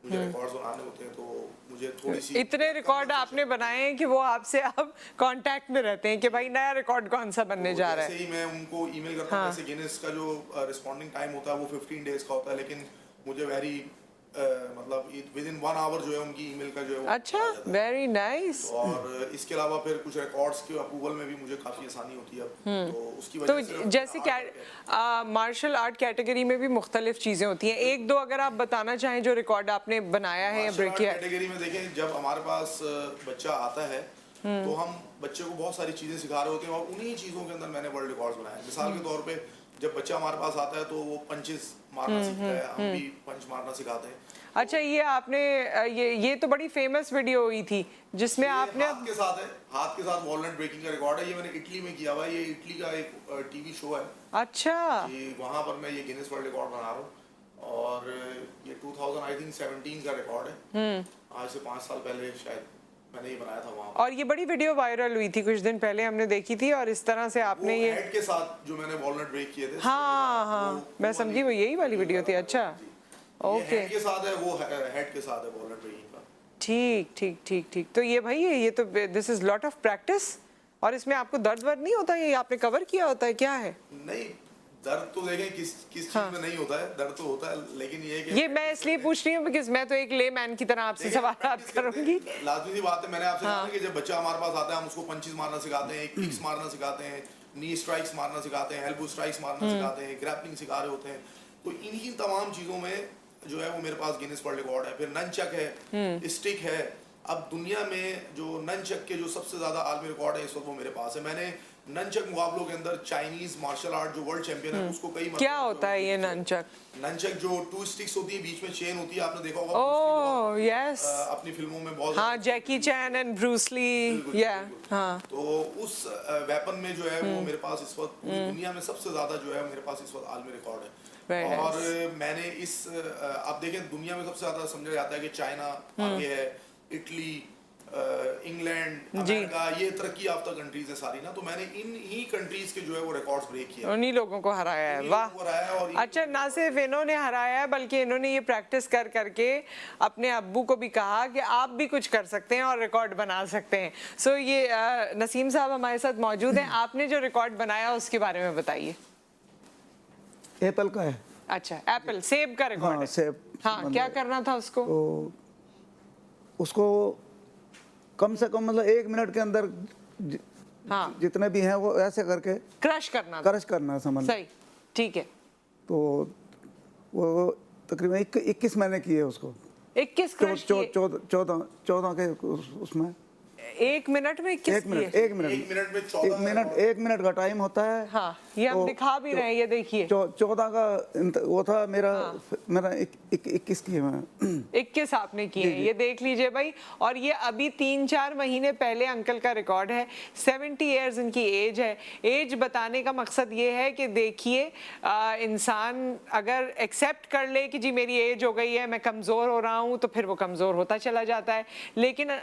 मुझे रिकॉर्ड्स बनाने होते हैं तो मुझे थोड़ी सी इतने रिकॉर्ड आपने बनाए हैं कि वो आपसे अब कांटेक्ट में रहते हैं कि भाई नया रिकॉर्ड कौन सा बनने जा रहा है। जैसे ही मैं उनको ईमेल करता हूँ, जैसे गिनेस का जो रिस्पॉन्डिंग टाइम होता है वो 15 डेज का होता है, लेकिन मुझे वेरी मतलब विद इन 1 आवर जो है उनकी ईमेल का जो है अच्छा, वेरी नाइस। और इसके अलावा फिर कुछ रिकॉर्ड्स के अप्रूवल में भी मुझे काफी आसानी होती है अब। तो उसकी तो वजह से जैसे मार्शल आर्ट कैटेगरी में भी मुख्तलिफ चीजें होती हैं, एक दो अगर आप बताना चाहें जो रिकॉर्ड आपने बनाया है या ब्रेक किया है। कैटेगरी में देखें, जब हमारे पास बच्चा आता है तो हम बच्चे को बहुत सारी चीजें सिखा रहे होते हैं और उन्हीं चीजों के अंदर मैंने वर्ल्ड रिकॉर्ड्स बनाए। मिसाल के तौर पे जब बच्चा हमारे पास आता है तो वो पंचेस मारना सीखता है, हम भी पंच मारना सिखाते हैं। अच्छा, ये आपने ये तो बड़ी फेमस वीडियो हुई थी जिसमें ये आपने हाथ के साथ वॉलनट ब्रेकिंग का रिकॉर्ड है। ये मैंने इटली में किया हुआ है। ये इटली का एक टीवी शो है। अच्छा, कि वहाँ पर मैं ये गिनीज वर्ल्ड रिकॉर्ड बना रहा हूँ और ये 2017 का रिकॉर्ड है। आज से 5 साल पहले शायद मैंने ये बनाया था वहाँ। और ये बड़ी वीडियो वायरल हुई थी कुछ दिन पहले, हमने देखी थी। और इस तरह से आपने ये हेड के साथ जो मैंने वॉलनट ब्रेक किए थे। हाँ हाँ, मैं समझी, वो यही वाली वीडियो थी। अच्छा, ओके, हेड के साथ है, वो हेड के साथ है वॉलनट ब्रेकिंग का। ठीक ठीक ठीक ठीक। तो ये भाई ये तो this is lot of practice. और इसमें आपको दर्द वर्द नहीं होता? ये आपने कवर किया होता है, क्या है? नहीं, दर्द तो देखें किस चीज में नहीं होता है, दर्द तो होता है, लेकिन ये मैं इसलिए पूछ रही हूँ बिकॉज मैं तो एक ले मैन की तरह आपसे सवाल करूंगी। लाजमी सी बात है, मैंने आपसे कहा कि जब बच्चा हमारे पास आता है हम उसको पंचेस मारना सिखाते हैं, किक्स मारना सिखाते हैं, नी स्ट्राइक्स मारना सिखाते हैं, एल्बो स्ट्राइक्स मारना सिखाते हैं, ग्रैपलिंग सिखा रहे होते हैं। तो इन्हीं तमाम चीजों में जो है वो मेरे पास गिनीज वर्ल्ड रिकॉर्ड है। फिर ननचक है, स्टिक है। अब दुनिया में जो ननचक के जो सबसे ज्यादा आलमी रिकॉर्ड है इस वक्त वो मेरे पास है। मैंने ननचक मुकाबलों के अंदर चाइनीज मार्शल आर्ट जो वर्ल्ड चैंपियन है उसको कई क्या होता है ये ननचक? ननचक जो 2 स्टिक्स होती है, बीच में चेन होती है, आपने देखा होगा। ओह यस, अपनी फिल्मों में बहुत। हाँ, जैकी चैन एंड ब्रूस ली, या हाँ। तो उस वेपन में जो है वो मेरे पास इस वक्त पूरी दुनिया में सबसे ज्यादा जो है मेरे पास इस वक्त आलमी रिकॉर्ड है। और मैंने इस आप देखें दुनिया में सबसे ज्यादा समझा जाता है कि चाइना आगे है, इटली, इंग्लैंड, अमेरिका, ये तरक्की याफ्ता कंट्रीज है सारी ना। तो मैंने इन ही कंट्रीज के जो है वो रिकॉर्ड्स ब्रेक किए, उन्हीं लोगों को हराया है। वाह, अच्छा, ना सिर्फ इन्होंने हराया है बल्कि इन्होंने ये प्रैक्टिस कर करके अपने अब्बू को भी कहा कि आप भी कुछ कर सकते हैं और रिकॉर्ड बना सकते हैं। सो ये नसीम साहब हमारे साथ मौजूद हैं। आपने जो रिकॉर्ड बनाया उसके बारे में बताइए। एप्पल का है। अच्छा, एप्पल, सेब का रिकॉर्ड है। सेब। हाँ, क्या करना था उसको? तो उसको कम से कम मतलब 1 मिनट के अंदर हाँ, जितने भी हैं वो ऐसे करके क्रश करना था। क्रश करना है, समझ। सही, ठीक है। तो वो तकरीबन 21 मैंने किए उसको। 21 क्रश किए? 14 के उसमें 1 मिनट में 21 1 मिनट किए? 1 मिनट एक मिनट में 14 1 मिनट का टाइम होता है। हाँ, ये हम तो दिखा भी रहे हैं, ये देखिए। 14 का वो था मेरा। मेरा 21 किए मैं। 21 आपने किए हैं, ये देख लीजिए भाई। और ये अभी 3-4 महीने पहले अंकल का रिकॉर्ड है। 70 इयर्स इनकी एज है। एज बताने का मकसद ये है कि देखिए इंसान अगर एक्सेप्ट कर ले कि जी मेरी एज हो गई है, मैं कमज़ोर हो रहा हूँ, तो फिर वो कमज़ोर होता चला जाता है। लेकिन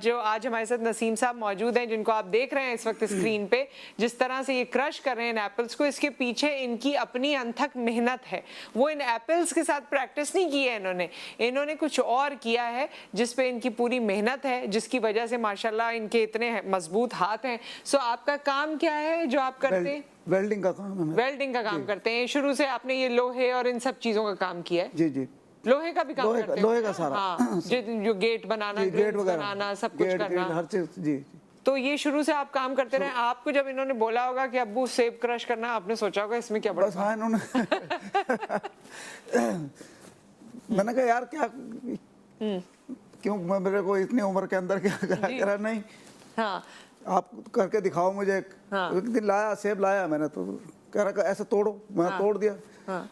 जो आज हमारे साथ नसीम साहब मौजूद हैं, जिनको आप देख रहे हैं इस वक्त स्क्रीन पे, जिस तरह से ये क्रश कर रहे हैं एप्पल्स को, इसके पीछे इनकी अपनी अनथक मेहनत है। वो इन एप्पल्स के साथ प्रैक्टिस नहीं की है इन्होंने कुछ और किया है जिस पे इनकी पूरी मेहनत है, जिसकी वजह से माशाल्लाह इनके इतने मजबूत हाथ हैं। सो आपका काम क्या है जो आप करते हैं? वेल्डिंग का काम है। वेल्डिंग का काम करते हैं। शुरू से आपने ये लोहे और इन सब चीजों का काम किया है? जी जी, लोहे का भी काम करते हैं? लोहे का सारा। हाँ, जो गेट बनाना, गेट वगैरह बनाना, सब कुछ करना, हर चीज। जी। तो ये शुरू से आप काम करते रहे। आपको जब इन्होंने बोला होगा कि अब्बू सेब क्रश करना, आपने सोचा होगा इसमें क्या बड़ा? बस हाँ, इन्होंने मैंने कहा यार क्या क्यों मेरे को इतनी उम्र के अंदर क्या करा नहीं। हाँ, आप करके दिखाओ मुझे। हाँ। एक दिन लाया, सेब लाया मैंने, तो कह रहा ऐसे तोड़ो, मैं तोड़ दिया।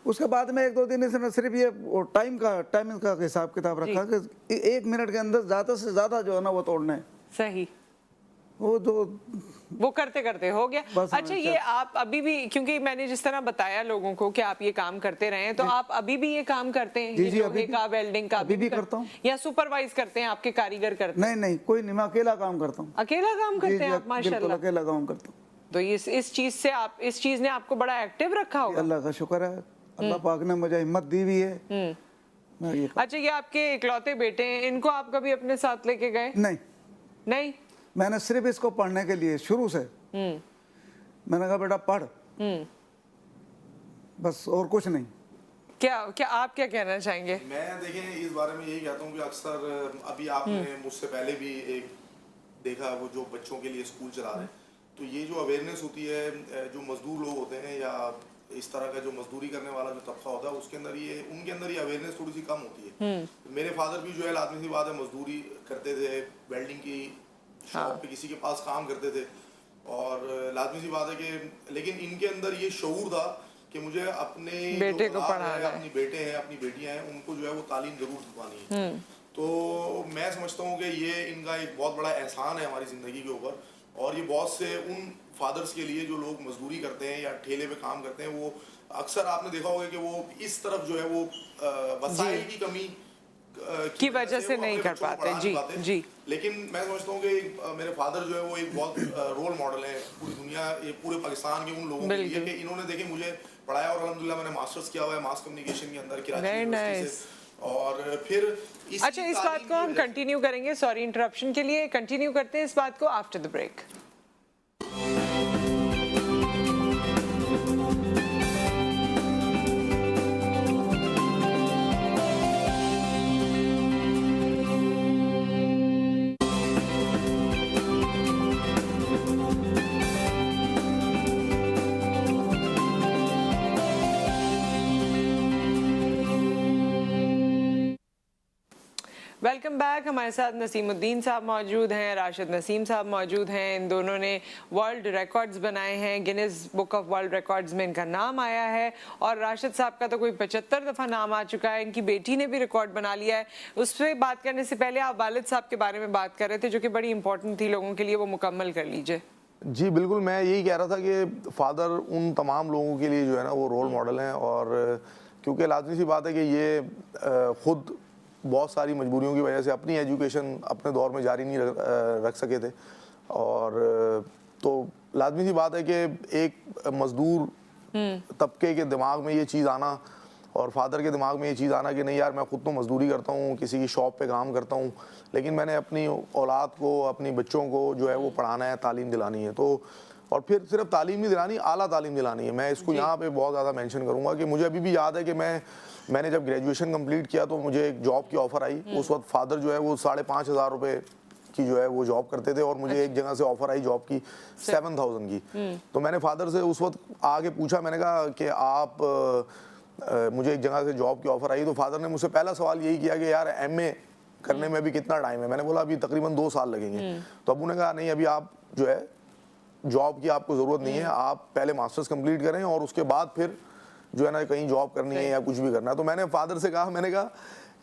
उसके बाद में 1-2 दिन इसने सिर्फ ये टाइम का हिसाब किताब रखा कि 1 मिनट के अंदर ज्यादा से ज्यादा जो है ना वो तोड़ना है। सही, वो करते करते हो गया। अच्छा, ये आप अभी भी, क्योंकि मैंने जिस तरह बताया लोगों को कि आप ये काम करते रहे हैं, तो आप अभी भी ये काम करते हैं? जी, लोहे का, वेल्डिंग का अभी भी करता हूँ। या सुपरवाइज करते हैं? आपके कारीगर करते हैं? नहीं, कोई नहीं, मैं अकेला काम करता हूँ। अकेला काम करते हैं आप? माशाल्लाह, अकेला काम करता हूँ। तो इस चीज से इस चीज ने आपको बड़ा एक्टिव रखा होगा। अल्लाह का शुक्र है, अल्लाह पाक ने मुझे हिम्मत दी भी है। अच्छा, ये आपके इकलौते बेटे हैं, इनको आप कभी अपने साथ लेके गए? नहीं, मैंने सिर्फ इसको पढ़ने के लिए शुरू से मैंने कहा बेटा पढ़, बस, और कुछ नहीं। क्या आप क्या कहना चाहेंगे? मैं देखें इस बारे में यही कहता हूँ कि अक्सर अभी आपने मुझसे पहले भी एक देखा वो जो बच्चों के लिए स्कूल चला रहे हैं, तो ये जो अवेयरनेस होती है, जो मजदूर लोग होते हैं या इस तरह का जो मजदूरी करने वाला जो तबका होता है उसके अंदर ये उनके अंदर ये अवेयरनेस थोड़ी सी कम होती है। मेरे फादर भी जो है लाजमी सी बात है मजदूरी करते थे, वेल्डिंग की शॉप पे किसी के पास काम करते थे, और लाजमी सी बात है कि लेकिन इनके अंदर ये शऊर था कि मुझे अपने बेटे जो को औलाद पढ़ाना है, है। अपनी बेटे हैं, अपनी बेटियां हैं, उनको जो है वो तालीम जरूर दिलवानी है। तो मैं समझता हूँ कि ये इनका एक बहुत बड़ा एहसान है हमारी ज़िंदगी के ऊपर, और ये बहुत से उन फादर्स के लिए जो लोग मजदूरी करते हैं या ठेले पे काम करते हैं, वो अक्सर आपने देखा होगा कि वो इस तरफ जो है वो वसाइल की कमी की वजह से वो नहीं अपने कर बच्चों को पाते। पढ़ा नहीं जी, पाते। जी। लेकिन मैं समझता हूँ कि मेरे फादर जो है वो एक बहुत रोल मॉडल है पूरी दुनिया, ये पूरे पाकिस्तान के उन लोगों के लिए बिल्कुल। कि इन्होंने देखे मुझे पढ़ाया, और अल्हम्दुलिल्लाह मैंने मास्टर्स किया हुआ है मास कम्युनिकेशन के अंदर कराची Very यूनिवर्सिटी nice. से। और फिर अच्छा, इस बात को हम कंटिन्यू करेंगे, सॉरी इंटरप्शन के लिए, कंटिन्यू करते हैं इस बात को after the break. Welcome back. हमारे साथ नसीमुद्दीन साहब मौजूद हैं, राशिद नसीम साहब मौजूद हैं। इन दोनों ने वर्ल्ड रिकॉर्ड्स बनाए हैं, Guinness book of world records में इनका नाम आया है, और राशिद साहब का तो कोई 75 दफ़ा नाम आ चुका है। इनकी बेटी ने भी रिकॉर्ड बना लिया है। उस पर बात करने से पहले आप वालिद साहब के बारे में बात कर रहे थे, जो कि बड़ी इंपॉर्टेंट थी लोगों के लिए, वो मुकम्मल कर लीजिए। जी बिल्कुल, मैं यही कह रहा था कि फ़ादर उन तमाम लोगों के लिए जो है ना वो रोल मॉडल हैं, और क्योंकि लाजमी सी बात है कि ये ख़ुद बहुत सारी मजबूरियों की वजह से अपनी एजुकेशन अपने दौर में जारी नहीं रख सके थे, और तो लाजमी सी बात है कि एक मज़दूर तबके के दिमाग में ये चीज़ आना, और फादर के दिमाग में ये चीज़ आना कि नहीं यार मैं ख़ुद तो मज़दूरी करता हूँ, किसी की शॉप पे काम करता हूँ, लेकिन मैंने अपनी औलाद को, अपनी बच्चों को जो है वो पढ़ाना है, तालीम दिलानी है। तो और फिर सिर्फ तालीम नहीं दिलानी, आला तालीम दिलानी है। मैं इसको यहाँ पे बहुत ज़्यादा मेंशन करूँगा कि मुझे अभी भी याद है कि मैंने जब ग्रेजुएशन कंप्लीट किया तो मुझे एक जॉब की ऑफ़र आई। उस वक्त फादर जो है वो 5,500 रुपये की जो है वो जॉब करते थे, और मुझे एक जगह से ऑफ़र आई जॉब की 7,000 की। तो मैंने फादर से उस वक्त आके पूछा, मैंने कहा कि आप मुझे एक जगह से जॉब की ऑफ़र आई। तो फादर ने मुझसे पहला सवाल यही किया कि यार MA करने में अभी कितना टाइम है। मैंने बोला अभी तकरीबन 2 साल लगेंगे। तो अबू ने कहा नहीं, अभी आप जो है जॉब की आपको ज़रूरत नहीं है, आप पहले मास्टर्स कंप्लीट करें और उसके बाद फिर जो है ना कहीं जॉब करनी है या कुछ भी करना है। तो मैंने फादर से कहा, मैंने कहा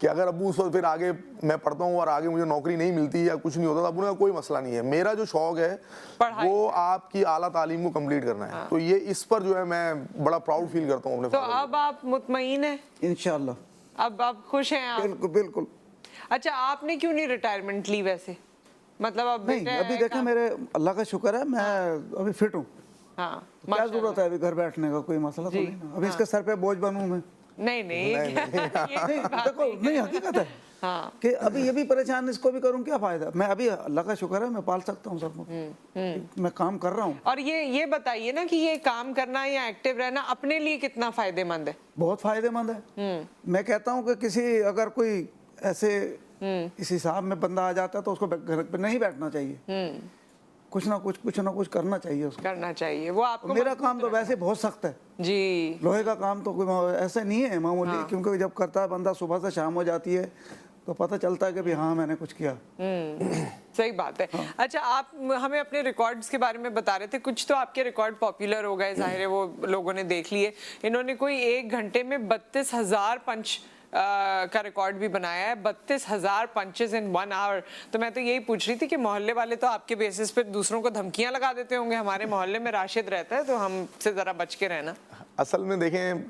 कि अगर अबू उस वक्त फिर आगे मैं पढ़ता हूँ और आगे मुझे नौकरी नहीं मिलती या कुछ नहीं होता, तो अबू ने कहा कोई मसला नहीं है, मेरा जो शौक है वो आपकी आला तालीम को कंप्लीट करना है। तो ये इस पर जो है मैं बड़ा प्राउड फील करता हूँ अपने। तो अब आप मुतमईन हैं? इंशाल्लाह। अब आप खुश हैं आप? बिल्कुल बिल्कुल। अच्छा, आपने क्यों नहीं रिटायरमेंट ली वैसे? मतलब अब नहीं, अभी देखें मेरे अल्लाह का शुक्र है, मैं अभी फिट हूँ। हाँ, क्या जरूरत है अभी घर बैठने का, कोई मसला तो नहीं ना। अभी इसके सर पे बोझ बनूं मैं? नहीं नहीं, नहीं देखो, नहीं हकीकत है कि अभी ये भी परेशान, इसको भी करूं क्या फायदा। मैं अभी अल्लाह का शुक्र है मैं पाल सकता हूँ सबको, मैं काम कर रहा हूँ। और ये बताइए ना कि ये काम करना या एक्टिव रहना अपने लिए कितना फायदेमंद है? बहुत फायदेमंद है। मैं कहता हूँ कि किसी अगर कोई ऐसे इस हिसाब में बंदा आ जाता है तो उसको घर पे नहीं बैठना चाहिए, कुछ ना कुछ करना चाहिए उसको, करना चाहिए। वो आपको मेरा काम तो वैसे बहुत सख्त है जी, लोहे का काम तो कोई ऐसे नहीं है मामूली। क्योंकि जब करता है बंदा, सुबह से शाम हो जाती है तो पता चलता है कि भी हाँ मैंने कुछ किया। सही बात है। अच्छा, आप हमें अपने रिकॉर्ड्स के बारे में बता रहे थे, कुछ तो आपके रिकॉर्ड पॉपुलर हो गए, जाहिर है वो लोगों ने देख लिए। इन्होंने कोई 1 घंटे में 32,000 पंच का रिकॉर्ड भी बनाया है, 32,000 पंचेस इन 1 आवर। तो मैं तो यही पूछ रही थी कि मोहल्ले वाले तो आपके बेसिस पे दूसरों को धमकियां लगा देते होंगे, हमारे मोहल्ले में राशिद रहता है तो हमसे ज़रा बच के रहना। असल में देखें,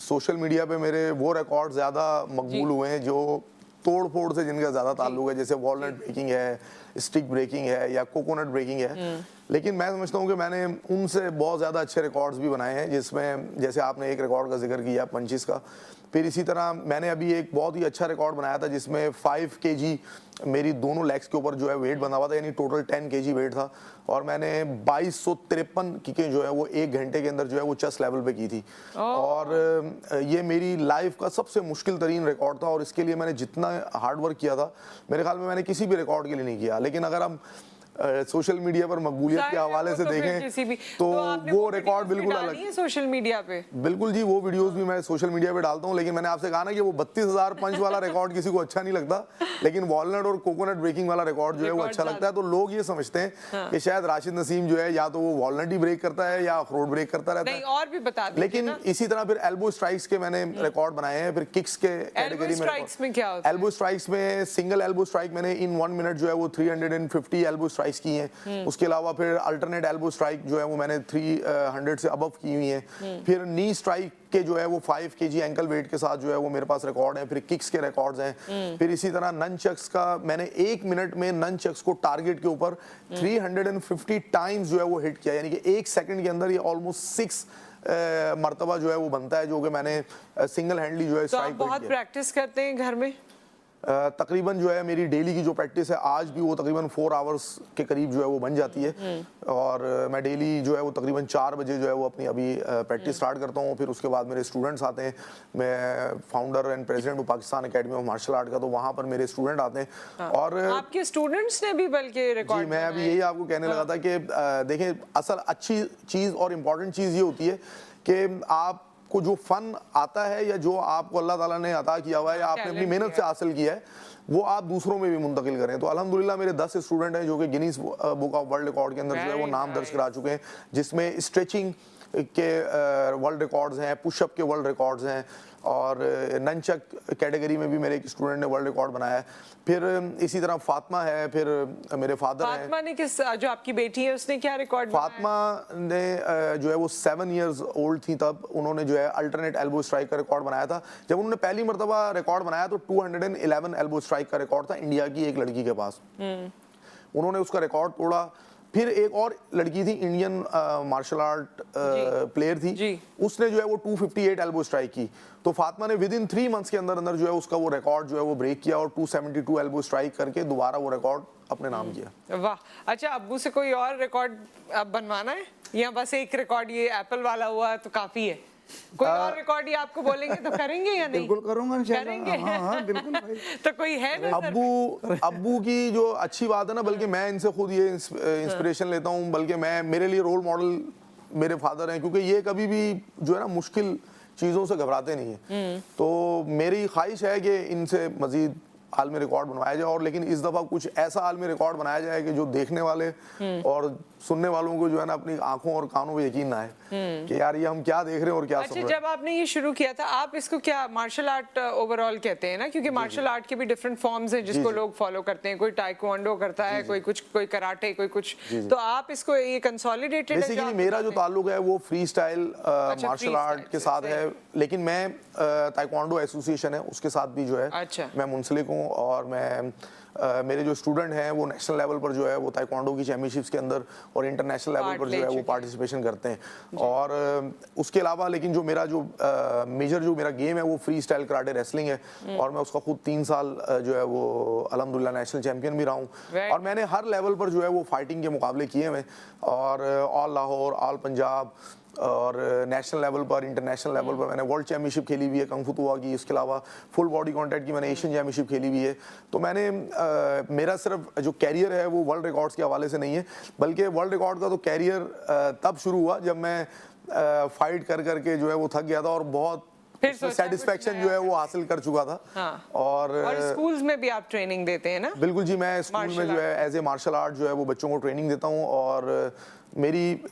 सोशल मीडिया पे मेरे वो रिकॉर्ड ज़्यादा मकबूल हुए हैं जो तोड़ फोड़ से जिनका ज़्यादा ताल्लुक है, जैसे वॉलनट ब्रेकिंग है, स्टिक ब्रेकिंग है या कोकोनट ब्रेकिंग है। लेकिन मैं समझता हूँ कि मैंने उनसे बहुत ज़्यादा अच्छे रिकॉर्ड्स भी बनाए हैं, जिसमें जैसे आपने एक रिकॉर्ड का जिक्र किया पंचिस का, फिर इसी तरह मैंने अभी एक बहुत ही अच्छा रिकॉर्ड बनाया था जिसमें 5 kg मेरी दोनों लेग्स के ऊपर जो है वेट बना हुआ था, यानी टोटल 10 kg वेट था, और मैंने 2253 किकें जो है वो 1 घंटे के अंदर जो है वो चेस्ट लेवल पे की थी। और ये मेरी लाइफ का सबसे मुश्किल तरीन रिकॉर्ड था, और इसके लिए मैंने जितना हार्ड वर्क किया था मेरे ख्याल में मैंने किसी भी रिकॉर्ड के लिए नहीं किया। लेकिन अगर हम सोशल मीडिया पर मकबूलियत के हवाले से देखें तो वो रिकॉर्ड बिल्कुल अलग है सोशल मीडिया पे। बिल्कुल जी, वो वीडियोस भी मैं सोशल मीडिया पे डालता हूँ, लेकिन मैंने आपसे कहा ना कि वो 32,000 पंच वाला रिकॉर्ड किसी को अच्छा नहीं लगता, लेकिन वॉलनट और कोकोनट ब्रेकिंग वाला रिकॉर्ड जो है वो अच्छा लगता है। तो लोग ये समझते हैं कि शायद राशिद नसीम जो है या तो वो वॉलनट ही ब्रेक करता है या अखरोट ब्रेक करता रहता है। और भी बता दीजिए लेकिन ना। इसी तरह फिर एल्बो स्ट्राइक्स के मैंने रिकॉर्ड बनाए हैं, फिर किक्स के कैटेगरी में क्या होता है? एल्बो स्ट्राइक्स में सिंगल एल्बो स्ट्राइक मैंने इन 1 मिनट जो है वो 350 एल्बो स्ट्राइक्स की हैं। उसके अलावा फिर अल्टरनेट एल्बो स्ट्राइक जो है वो मैंने 300 से अबव की हुई हैं। फिर नी स्ट्राइक के जो है वो 5 kg एंकल वेट के साथ जो है वो मेरे पास रिकॉर्ड है। फिर किक्स के रिकॉर्ड्स हैं। फिर इसी तरह ननचक्स का मैंने 1 मिनट में ननचक्स को टारगेट के ऊपर 350 टाइम्स जो है वो हिट किया, यानी कि 1 सेकंड के अंदर ये ऑलमोस्ट 6 मर्तबा जो है वो बनता है, जो कि मैंने सिंगल हैंडली जो है तो आप स्ट्राइक बहुत प्रैक्टिस करते हैं घर में? तकरीबन जो है मेरी डेली की जो प्रैक्टिस है आज भी वो तकरीबन 4 आवर्स के करीब जो है वो बन जाती है। और मैं डेली जो है वो तकरीबन 4 बजे जो है वो अपनी अभी प्रैक्टिस स्टार्ट करता हूँ। फिर उसके बाद मेरे स्टूडेंट्स आते हैं, मैं फाउंडर एंड प्रेसिडेंट हूँ Pakistan academy of martial art का, तो वहाँ पर मेरे स्टूडेंट आते हैं। और आपके स्टूडेंट्स ने भी बल्कि रिकॉर्ड जी, मैं अभी यही आपको कहने लगा था कि देखें, असल अच्छी चीज़ और इम्पॉर्टेंट चीज़ ये होती है कि आप को जो फन आता है या जो आपको अल्लाह ताला ने अता किया हुआ है या आपने अपनी मेहनत से हासिल किया है, वो आप दूसरों में भी मुंतकिल करें। तो अल्हम्दुलिल्लाह मेरे 10 स्टूडेंट हैं जो कि Guinness book of world record के अंदर जो है वो नाम दर्ज करा चुके हैं, जिसमें स्ट्रेचिंग के वर्ल्ड रिकॉर्ड्स हैं, पुशअप के वर्ल्ड रिकॉर्ड्स हैं, और ननचक कैटेगरी में भी मेरे एक स्टूडेंट ने वर्ल्ड रिकॉर्ड बनाया है। फिर इसी तरह फातिमा है, फिर मेरे फादर हैं। फातिमा ने किस, जो आपकी बेटी है उसने क्या रिकॉर्ड बनाया? फातिमा ने जो है वो 7 इयर्स ओल्ड थी तब, उन्होंने जो है अल्टरनेट एल्बो स्ट्राइक का रिकॉर्ड बनाया था। जब उन्होंने पहली मरतबा रिकॉर्ड बनाया तो 211 एल्बो स्ट्राइक का रिकॉर्ड था इंडिया की एक लड़की के पास। उन्होंने उसका रिकॉर्ड तोड़ा। फिर एक और लड़की थी, इंडियन मार्शल आर्ट प्लेयर थी, उसने जो है वो 258 एल्बो स्ट्राइक की। तो फातिमा ने विद इन 3 मंथ्स के अंदर अंदर जो है उसका वो रिकॉर्ड जो है वो ब्रेक किया और 272 एल्बो स्ट्राइक करके दोबारा वो रिकॉर्ड अपने नाम किया। वाह। अच्छा, अब्बू से कोई और रिकॉर्ड अब बनवाना है या बस एक रिकॉर्ड ये एप्पल वाला हुआ तो काफी है? कोई और रिकॉर्ड ये आपको बोलेंगे तो करेंगे या नहीं? बिल्कुल करूंगा इंशाल्लाह। करेंगे? हाँ, बिल्कुल भाई। तो कोई है ना अब्बू की जो अच्छी बात है ना, बल्कि मैं इनसे खुद ये इंस्पिरेशन लेता हूँ, बल्कि मैं, मेरे लिए रोल मॉडल मेरे फादर हैं, क्योंकि ये कभी भी जो है ना मुश्किल चीज़ों से घबराते नहीं है। तो मेरी ख्वाहिश है कि इनसे मजीद आलमी रिकॉर्ड बनवाया जाए, और लेकिन इस दफ़ा कुछ ऐसा आलमी रिकॉर्ड बनाया जाए कि जो देखने वाले और सुनने वालों को जो है ना अपनी आंखों और कानों पे यकीन ना आए कि यार ये हम क्या देख रहे हैं और क्या सुन रहे हैं। जब आपने ये शुरू किया था, आप इसको क्या मार्शल आर्ट ओवरऑल कहते हैं ना, क्योंकि मार्शल आर्ट के भी डिफरेंट फॉर्म्स हैं जिसको लोग फॉलो करते हैं, कोई टाइक्वांडो करता है, कोई कराटे, कोई कुछ, तो आप इसको ये कंसोलिडेटेड बेसिकली मेरा जो ताल्लुक है वो फ्री स्टाइल मार्शल आर्ट के साथ है, लेकिन मैं ताइक्वांडो एसोसिएशन है उसके साथ भी जो है मैं मुंसलिक हूँ, और मैं मेरे जो स्टूडेंट हैं वो नेशनल लेवल पर जो है वो ताइक्वांडो की चैंपियनशिप्स के अंदर और इंटरनेशनल लेवल पर जो है वो पार्टिसिपेशन करते हैं। और उसके अलावा लेकिन जो मेरा जो मेजर जो मेरा गेम है वो फ्री स्टाइल कराटे रेसलिंग है, और मैं उसका खुद 3 साल जो है वो अल्हम्दुलिल्लाह नेशनल चैंपियन भी रहा हूँ। और मैंने हर लेवल पर जो है वो फाइटिंग के मुकाबले किए हुए, और ऑल लाहौर, ऑल पंजाब, और नेशनल लेवल पर, इंटरनेशनल लेवल पर मैंने वर्ल्ड चैंपियनशिप खेली हुई है कंग फू तुआ की। इसके अलावा फुल बॉडी कॉन्टैक्ट की मैंने एशियन चैंपियनशिप खेली हुई है। तो मैंने मेरा सिर्फ जो कैरियर है वो वर्ल्ड रिकॉर्ड्स के हवाले से नहीं है, बल्कि वर्ल्ड रिकॉर्ड का तो कैरियर तब शुरू हुआ जब मैं फाइट कर करके जो है वो थक गया था और बहुत सेटिस्फेक्शन जो है वो हासिल कर चुका था। हाँ। और स्कूल्स में भी आप ट्रेनिंग देते हैं ना? बिल्कुल जी, मैं स्कूल में जो है एज ए मार्शल आर्ट जो है वो बच्चों को ट्रेनिंग देता हूँ, और मेरी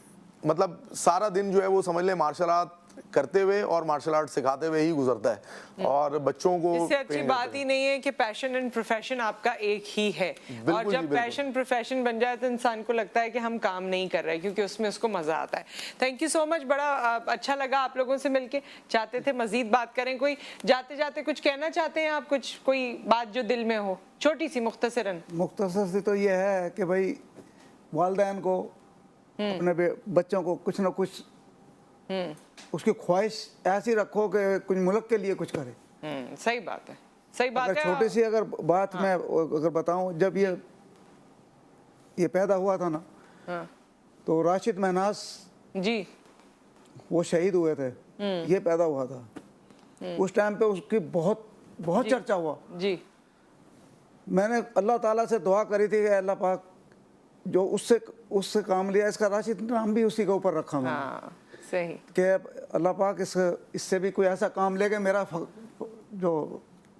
मतलब सारा दिन जो है वो समझ लें मार्शल आर्ट करते हुए और मार्शल आर्ट सिखाते हुए ही गुजरता है, और बच्चों को इससे अच्छी बात ही नहीं है कि पैशन एंड प्रोफेशन आपका एक ही है, और जब पैशन प्रोफेशन बन जाए तो इंसान को लगता है कि हम काम नहीं कर रहे क्योंकि उसमें उसको मजा आता है। थैंक यू सो मच, बड़ा अच्छा लगा आप लोगों से मिलके। चाहते थे मजीद बात करें, कोई जाते जाते कुछ कहना चाहते हैं आप, कुछ कोई बात जो दिल में हो, छोटी सी मुख्तसरन? मुख्तसर सी तो ये है कि भाई वालिदैन को अपने बच्चों को कुछ ना कुछ उसकी ख्वाहिश ऐसी रखो कि कुछ मुल्क के लिए कुछ करे। सही बात है, सही बात है। छोटी सी अगर बात मैं अगर बताऊं, जब ये पैदा हुआ था ना, तो राशिद महनास जी वो शहीद हुए थे, ये पैदा हुआ था। उस टाइम पे उसकी बहुत चर्चा हुआ जी। मैंने अल्लाह ताला से दुआ करी थी कि अल्लाह पाक जो उससे काम लिया, इसका राशिद नाम भी उसी के ऊपर रखा मैंने हाँ सही। कि अल्लाह पाक इससे भी कोई ऐसा काम लेके मेरा जो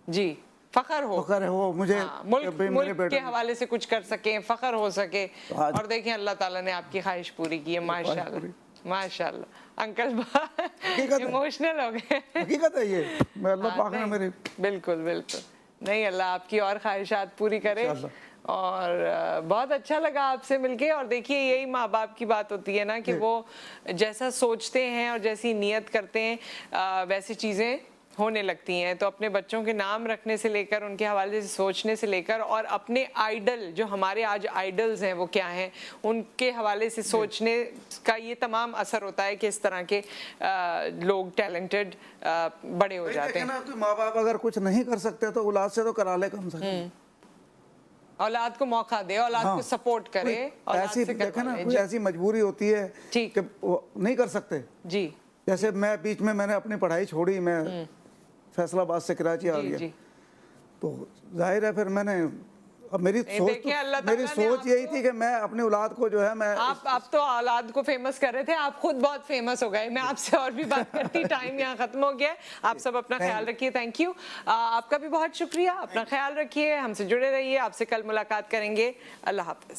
जी फखर हो, फखर है वो मुझे हाँ, मुल्क के हवाले से कुछ कर सके, फखर हो सके। और देखिए अल्लाह ताला ने आपकी ख्वाहिश पूरी की है, माशाल्लाह माशाल्लाह। अंकल इमोशनल हो गए। हकीकत है ये, मैं अल्लाह पाक ने मेरे बिल्कुल बिल्कुल नहीं, अल्लाह आपकी और ख्वाहिशात पूरी करे। और बहुत अच्छा लगा आपसे मिलके। और देखिए यही माँ बाप की बात होती है ना कि वो जैसा सोचते हैं और जैसी नीयत करते हैं वैसी चीज़ें होने लगती हैं। तो अपने बच्चों के नाम रखने से लेकर, उनके हवाले से सोचने से लेकर, और अपने आइडल जो हमारे आज आइडल्स हैं वो क्या हैं उनके हवाले से सोचने का ये तमाम असर होता है कि इस तरह के लोग टैलेंटेड बड़े हो जाते हैं। ना, माँ बाप अगर कुछ नहीं कर सकते तो औलाद से तो करा ले कम से कम, औलाद को मौका दे, औलाद को सपोर्ट करे। ऐसी देखे ना, कोई ऐसी मजबूरी होती है कि वो नहीं कर सकते जी। जैसे मैं बीच में मैंने अपनी पढ़ाई छोड़ी, मैं फैसलाबाद से कराची आ गया, तो जाहिर है फिर मैंने, अब मेरी सोच यही थी कि मैं अपनी औलाद को जो है मैं आप तो औलाद को फेमस कर रहे थे, आप खुद बहुत फेमस हो गए। मैं आपसे और भी बात करती, टाइम यहाँ खत्म हो गया। आप सब अपना ख्याल रखिए, थैंक यू। आपका भी बहुत शुक्रिया, अपना ख्याल रखिए, हमसे जुड़े रहिए, आपसे कल मुलाकात करेंगे। अल्लाह हाफिज।